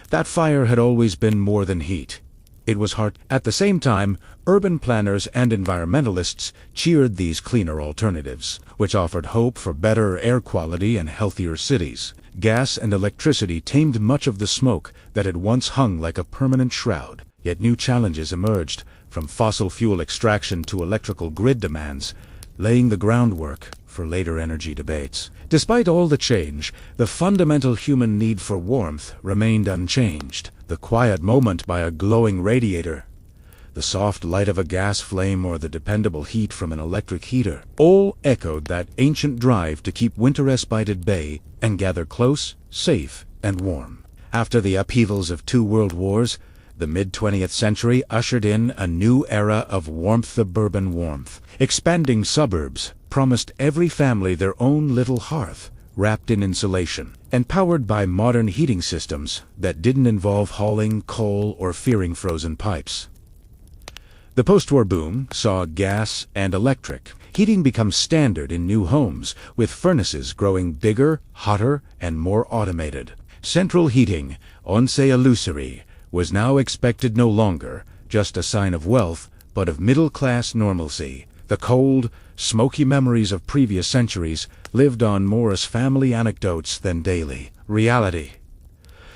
Speaker 1: That fire had always been more than heat. It was heart. At the same time, urban planners and environmentalists cheered these cleaner alternatives, which offered hope for better air quality and healthier cities. Gas and electricity tamed much of the smoke that had once hung like a permanent shroud. Yet new challenges emerged, from fossil fuel extraction to electrical grid demands, laying the groundwork for later energy debates. Despite all the change, the fundamental human need for warmth remained unchanged. The quiet moment by a glowing radiator, the soft light of a gas flame, or the dependable heat from an electric heater, all echoed that ancient drive to keep winter respite at bay and gather close, safe, and warm. After the upheavals of 2 world wars, the mid-20th century ushered in a new era of warmth. Suburban warmth. Expanding suburbs promised every family their own little hearth, wrapped in insulation, and powered by modern heating systems that didn't involve hauling coal or fearing frozen pipes. The post-war boom saw gas and electric heating become standard in new homes, with furnaces growing bigger, hotter, and more automated. Central heating, once illusory, was now expected no longer just a sign of wealth, but of middle-class normalcy. The cold, smoky memories of previous centuries lived on more as family anecdotes than daily reality.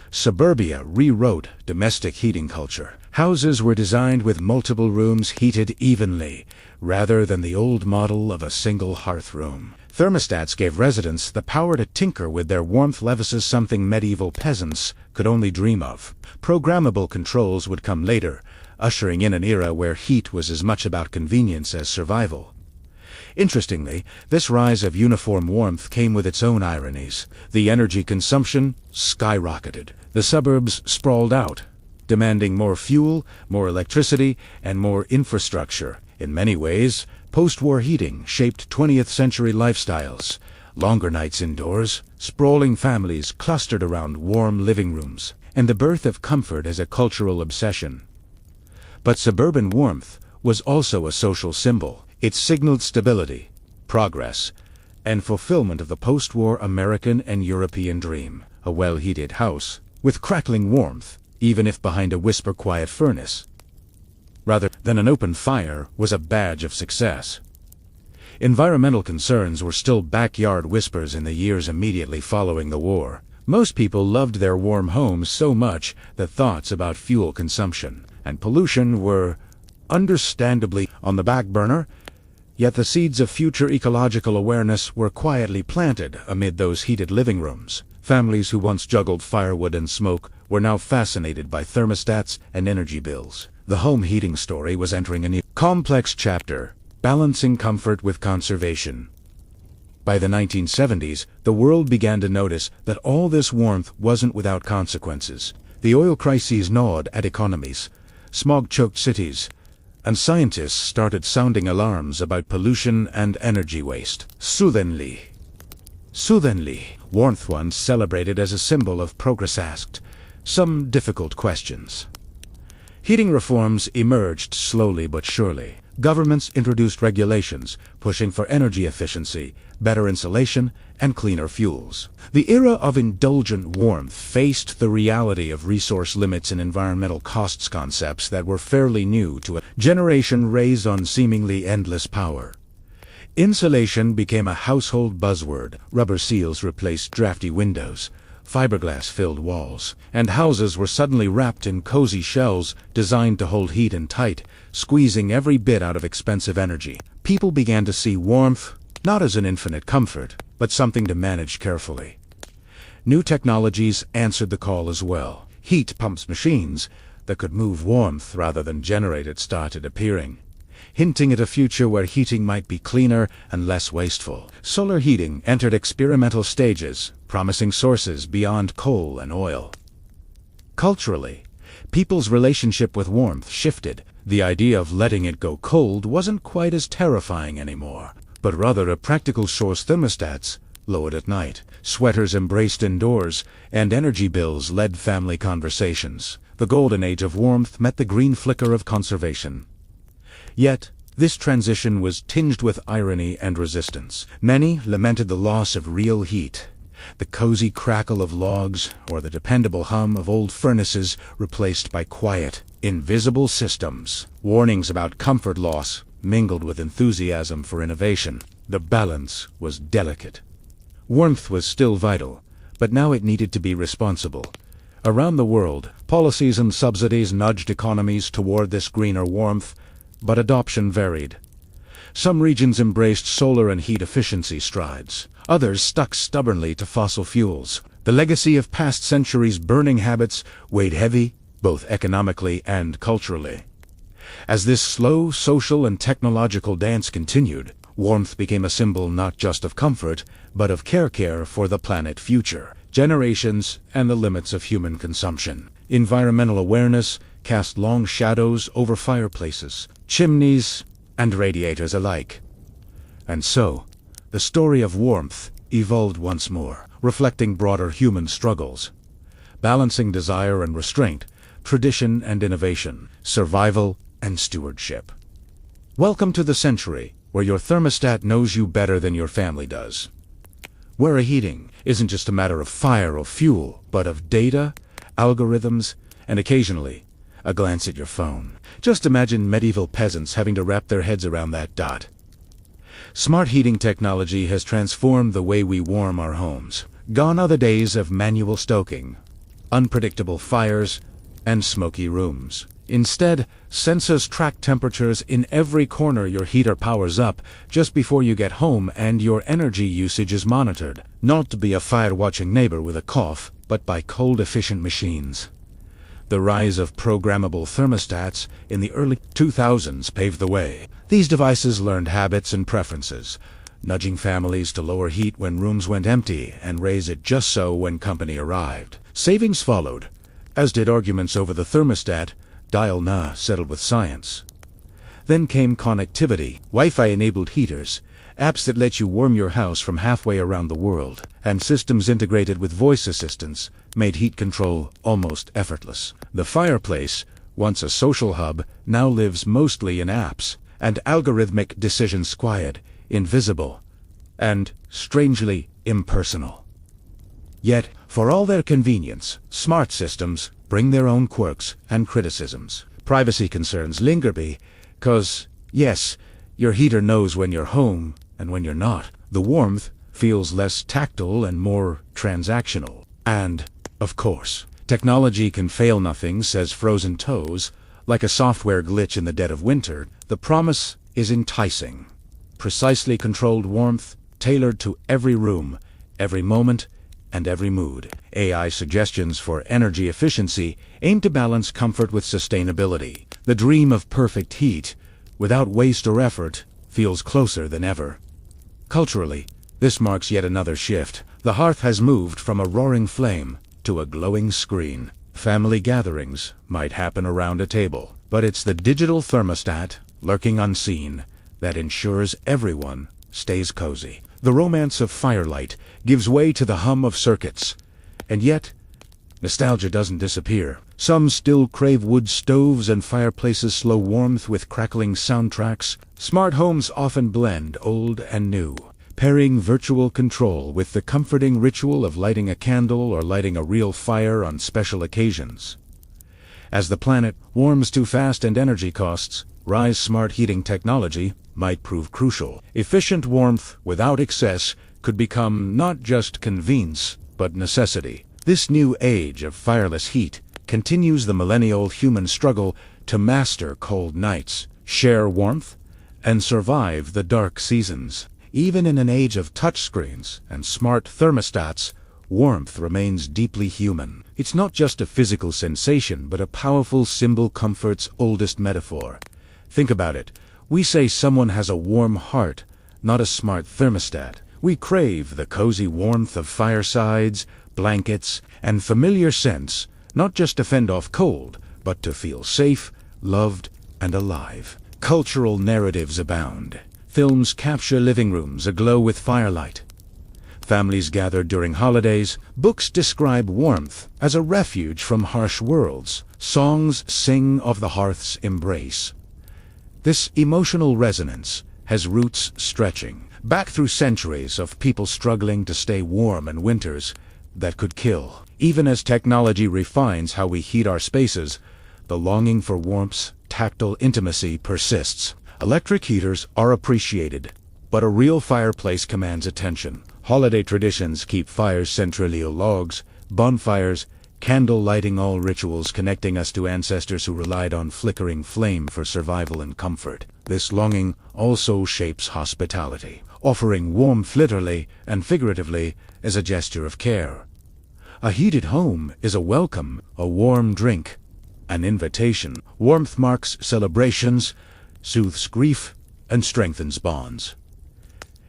Speaker 1: Suburbia rewrote domestic heating culture. Houses were designed with multiple rooms heated evenly, rather than the old model of a single hearth room. Thermostats gave residents the power to tinker with their warmth levels, something medieval peasants could only dream of. Programmable controls would come later, ushering in an era where heat was as much about convenience as survival. Interestingly, this rise of uniform warmth came with its own ironies. The energy consumption skyrocketed. The suburbs sprawled out, demanding more fuel, more electricity, and more infrastructure. In many ways, post-war heating shaped 20th century lifestyles. Longer nights indoors, sprawling families clustered around warm living rooms, and the birth of comfort as a cultural obsession. But suburban warmth was also a social symbol. It signaled stability, progress, and fulfillment of the post-war American and European dream. A well-heated house, with crackling warmth, even if behind a whisper-quiet furnace, rather than an open fire, was a badge of success. Environmental concerns were still backyard whispers in the years immediately following the war. Most people loved their warm homes so much that thoughts about fuel consumption and pollution were understandably on the back burner, yet the seeds of future ecological awareness were quietly planted amid those heated living rooms. Families who once juggled firewood and smoke were now fascinated by thermostats and energy bills. The home heating story was entering a new, complex chapter, balancing comfort with conservation. By the 1970s, the world began to notice that all this warmth wasn't without consequences. The oil crises gnawed at economies, smog-choked cities, and scientists started sounding alarms about pollution and energy waste. Soothingly, warmth once celebrated as a symbol of progress asked some difficult questions. Heating reforms emerged slowly but surely. Governments introduced regulations, pushing for energy efficiency, better insulation, and cleaner fuels. The era of indulgent warmth faced the reality of resource limits and environmental costs, concepts that were fairly new to a generation raised on seemingly endless power. Insulation became a household buzzword. Rubber seals replaced drafty windows. Fiberglass-filled walls, and houses were suddenly wrapped in cozy shells designed to hold heat in tight, squeezing every bit out of expensive energy. People began to see warmth not as an infinite comfort, but something to manage carefully. New technologies answered the call as well. Heat pumps machines that could move warmth rather than generate it started appearing, hinting at a future where heating might be cleaner and less wasteful. Solar heating entered experimental stages, promising sources beyond coal and oil. Culturally, people's relationship with warmth shifted. The idea of letting it go cold wasn't quite as terrifying anymore, but rather a practical source. Thermostats lowered at night, sweaters embraced indoors, and energy bills led family conversations. The golden age of warmth met the green flicker of conservation. Yet, this transition was tinged with irony and resistance. Many lamented the loss of real heat, the cozy crackle of logs, or the dependable hum of old furnaces replaced by quiet, invisible systems. Warnings about comfort loss mingled with enthusiasm for innovation. The balance was delicate. Warmth was still vital, but now it needed to be responsible. Around the world, policies and subsidies nudged economies toward this greener warmth, but adoption varied. Some regions embraced solar and heat efficiency strides. Others stuck stubbornly to fossil fuels. The legacy of past centuries' burning habits weighed heavy, both economically and culturally. As this slow social and technological dance continued, warmth became a symbol not just of comfort, but of care for the planet, future generations, and the limits of human consumption. Environmental awareness cast long shadows over fireplaces, chimneys, and radiators alike. And so, the story of warmth evolved once more, reflecting broader human struggles, balancing desire and restraint, tradition and innovation, survival and stewardship. Welcome to the century, where your thermostat knows you better than your family does. Where a heating isn't just a matter of fire or fuel, but of data, algorithms, and occasionally, a glance at your phone. Just imagine medieval peasants having to wrap their heads around that dot. Smart heating technology has transformed the way we warm our homes. Gone are the days of manual stoking, unpredictable fires, and smoky rooms. Instead, sensors track temperatures in every corner your heater powers up just before you get home, and your energy usage is monitored, not to be a fire-watching neighbor with a cough, but by cold-efficient machines. The rise of programmable thermostats in the early 2000s paved the way. These devices learned habits and preferences, nudging families to lower heat when rooms went empty and raise it just so when company arrived. Savings followed, as did arguments over the thermostat. Dial nah settled with science. Then came connectivity, Wi-Fi-enabled heaters, apps that let you warm your house from halfway around the world, and systems integrated with voice assistants made heat control almost effortless. The fireplace, once a social hub, now lives mostly in apps, and algorithmic decisions quiet, invisible, and strangely impersonal. Yet, for all their convenience, smart systems bring their own quirks and criticisms. Privacy concerns linger because, yes, your heater knows when you're home and when you're not. The warmth feels less tactile and more transactional. And, of course, technology can fail. Nothing says frozen toes, like a software glitch in the dead of winter. The promise is enticing. Precisely controlled warmth, tailored to every room, every moment, and every mood. AI suggestions for energy efficiency aim to balance comfort with sustainability. The dream of perfect heat, without waste or effort, feels closer than ever. Culturally, this marks yet another shift. The hearth has moved from a roaring flame to a glowing screen. Family gatherings might happen around a table, but it's the digital thermostat, lurking unseen, that ensures everyone stays cozy. The romance of firelight gives way to the hum of circuits. And yet, nostalgia doesn't disappear. Some still crave wood stoves and fireplaces' slow warmth with crackling soundtracks. Smart homes often blend old and new, pairing virtual control with the comforting ritual of lighting a candle or lighting a real fire on special occasions. As the planet warms too fast and energy costs rise, smart heating technology might prove crucial. Efficient warmth without excess could become not just convenience, but necessity. This new age of fireless heat continues the millennial human struggle to master cold nights, share warmth, and survive the dark seasons. Even in an age of touchscreens and smart thermostats, warmth remains deeply human. It's not just a physical sensation, but a powerful symbol, comfort's oldest metaphor. Think about it. We say someone has a warm heart, not a smart thermostat. We crave the cozy warmth of firesides, blankets, and familiar scents, not just to fend off cold, but to feel safe, loved, and alive. Cultural narratives abound. Films capture living rooms aglow with firelight. Families gather during holidays. Books describe warmth as a refuge from harsh worlds. Songs sing of the hearth's embrace. This emotional resonance has roots stretching back through centuries of people struggling to stay warm in winters that could kill. Even as technology refines how we heat our spaces, the longing for warmth's tactile intimacy persists. Electric heaters are appreciated, but a real fireplace commands attention. Holiday traditions keep fires centrally, logs, bonfires, candle lighting, all rituals connecting us to ancestors who relied on flickering flame for survival and comfort. This longing also shapes hospitality, offering warmth literally and figuratively as a gesture of care. A heated home is a welcome, a warm drink, an invitation. Warmth marks celebrations, soothes grief, and strengthens bonds.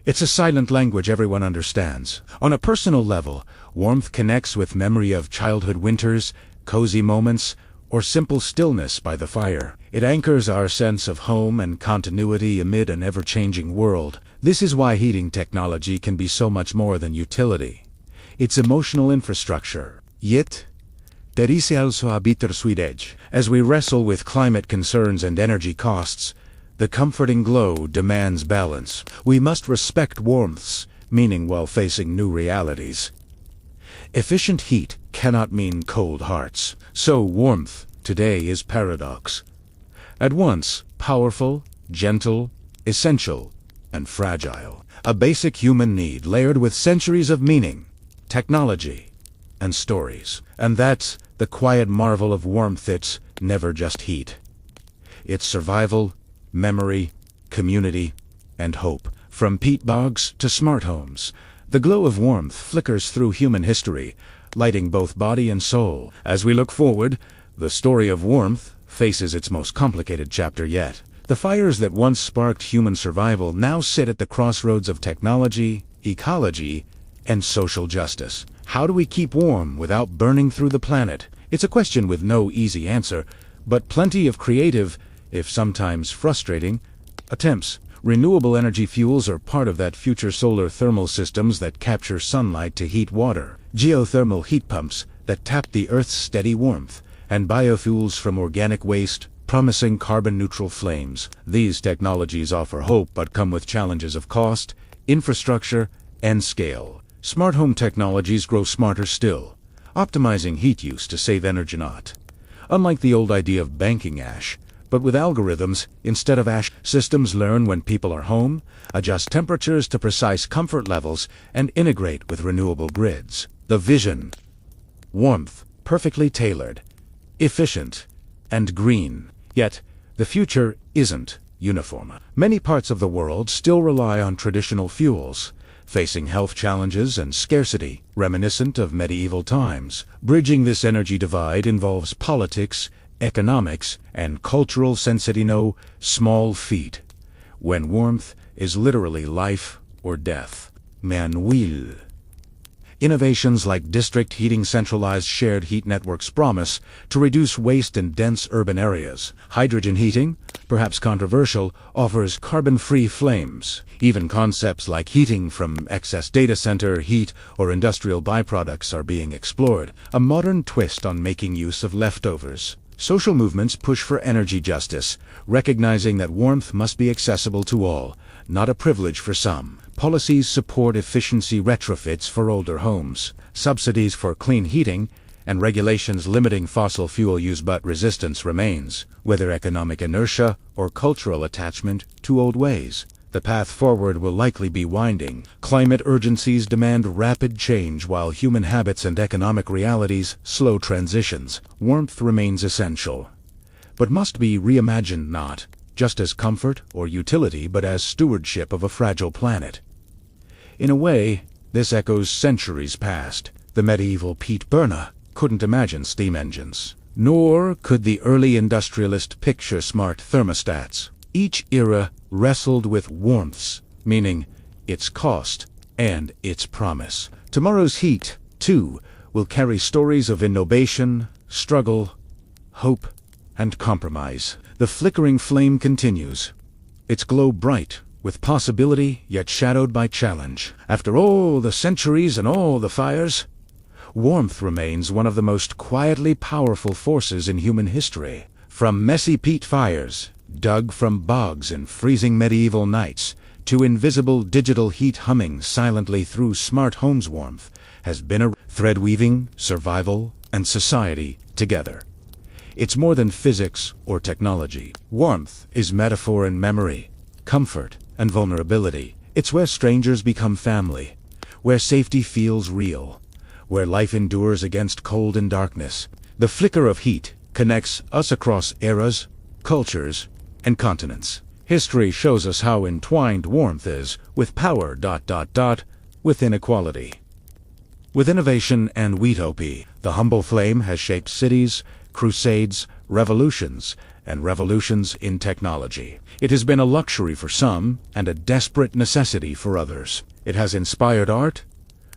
Speaker 1: It's a silent language everyone understands. On a personal level, warmth connects with memory of childhood winters, cozy moments, or simple stillness by the fire. It anchors our sense of home and continuity amid an ever-changing world. This is why heating technology can be so much more than utility. It's emotional infrastructure. Yet, Tericial a bittersweet edge. As we wrestle with climate concerns and energy costs, the comforting glow demands balance. We must respect warmth's meaning while facing new realities. Efficient heat cannot mean cold hearts. So warmth today is paradox. At once powerful, gentle, essential, and fragile. A basic human need layered with centuries of meaning, technology, and stories. And that's the quiet marvel of warmth. It's never just heat. It's survival, memory, community, and hope. From peat bogs to smart homes, the glow of warmth flickers through human history, lighting both body and soul. As we look forward, the story of warmth faces its most complicated chapter yet. The fires that once sparked human survival now sit at the crossroads of technology, ecology, and social justice. How do we keep warm without burning through the planet? It's a question with no easy answer, but plenty of creative, if sometimes frustrating, attempts. Renewable energy fuels are part of that future. Solar thermal systems that capture sunlight to heat water, geothermal heat pumps that tap the Earth's steady warmth, and biofuels from organic waste, promising carbon-neutral flames. These technologies offer hope but come with challenges of cost, infrastructure, and scale. Smart home technologies grow smarter still, optimizing heat use to save energy. Not unlike the old idea of banking ash, but with algorithms instead of ash. Systems learn when people are home, adjust temperatures to precise comfort levels, and integrate with renewable grids. The vision: warmth, perfectly tailored, efficient, and green. Yet, the future isn't uniform. Many parts of the world still rely on traditional fuels, facing health challenges and scarcity, reminiscent of medieval times. Bridging this energy divide involves politics, economics, and cultural sensitivity. No small feat, when warmth is literally life or death. Manuel. Innovations like district heating, centralized shared heat networks promise to reduce waste in dense urban areas. Hydrogen heating, perhaps controversial, offers carbon-free flames. Even concepts like heating from excess data center heat or industrial byproducts are being explored, a modern twist on making use of leftovers. Social movements push for energy justice, recognizing that warmth must be accessible to all, not a privilege for some. Policies support efficiency retrofits for older homes, subsidies for clean heating, and regulations limiting fossil fuel use, but resistance remains, whether economic inertia or cultural attachment to old ways. The path forward will likely be winding. Climate urgencies demand rapid change, while human habits and economic realities slow transitions. Warmth remains essential, but must be reimagined not just as comfort or utility, but as stewardship of a fragile planet. In a way, this echoes centuries past. The medieval peat burner couldn't imagine steam engines, nor could the early industrialist picture smart thermostats. Each era wrestled with warmth's meaning, its cost, and its promise. Tomorrow's heat, too, will carry stories of innovation, struggle, hope, and compromise. The flickering flame continues, its glow bright with possibility, yet shadowed by challenge. After all the centuries and all the fires, warmth remains one of the most quietly powerful forces in human history. From messy peat fires, dug from bogs in freezing medieval nights, to invisible digital heat humming silently through smart homes, warmth has been a thread weaving survival and society together. It's more than physics or technology. Warmth is metaphor and memory, comfort and vulnerability. It's where strangers become family, where safety feels real, where life endures against cold and darkness. The flicker of heat connects us across eras, cultures, and continents. History shows us how entwined warmth is with power, with inequality, with innovation and utopia. The humble flame has shaped cities, crusades, revolutions, and revolutions in technology. It has been a luxury for some and a desperate necessity for others. It has inspired art,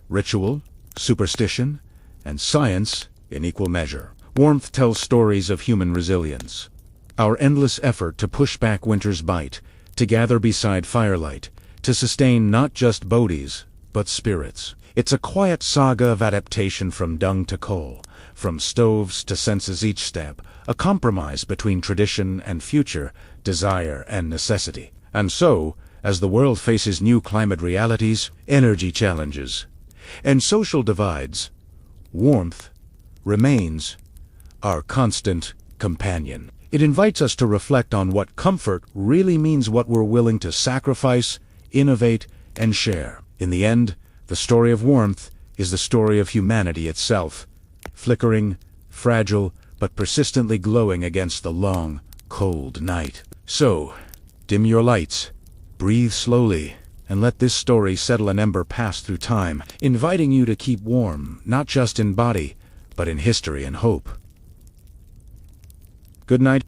Speaker 1: ritual, superstition, and science in equal measure. Warmth tells stories of human resilience. Our endless effort to push back winter's bite, to gather beside firelight, to sustain not just bodies, but spirits. It's a quiet saga of adaptation from dung to coal, from stoves to senses each step, a compromise between tradition and future, desire and necessity. And so, as the world faces new climate realities, energy challenges, and social divides, warmth remains our constant companion. It invites us to reflect on what comfort really means, what we're willing to sacrifice, innovate, and share. In the end, the story of warmth is the story of humanity itself, flickering, fragile, but persistently glowing against the long, cold night. So, dim your lights, breathe slowly, and let this story settle an ember passed through time, inviting you to keep warm, not just in body, but in history and hope. Good night.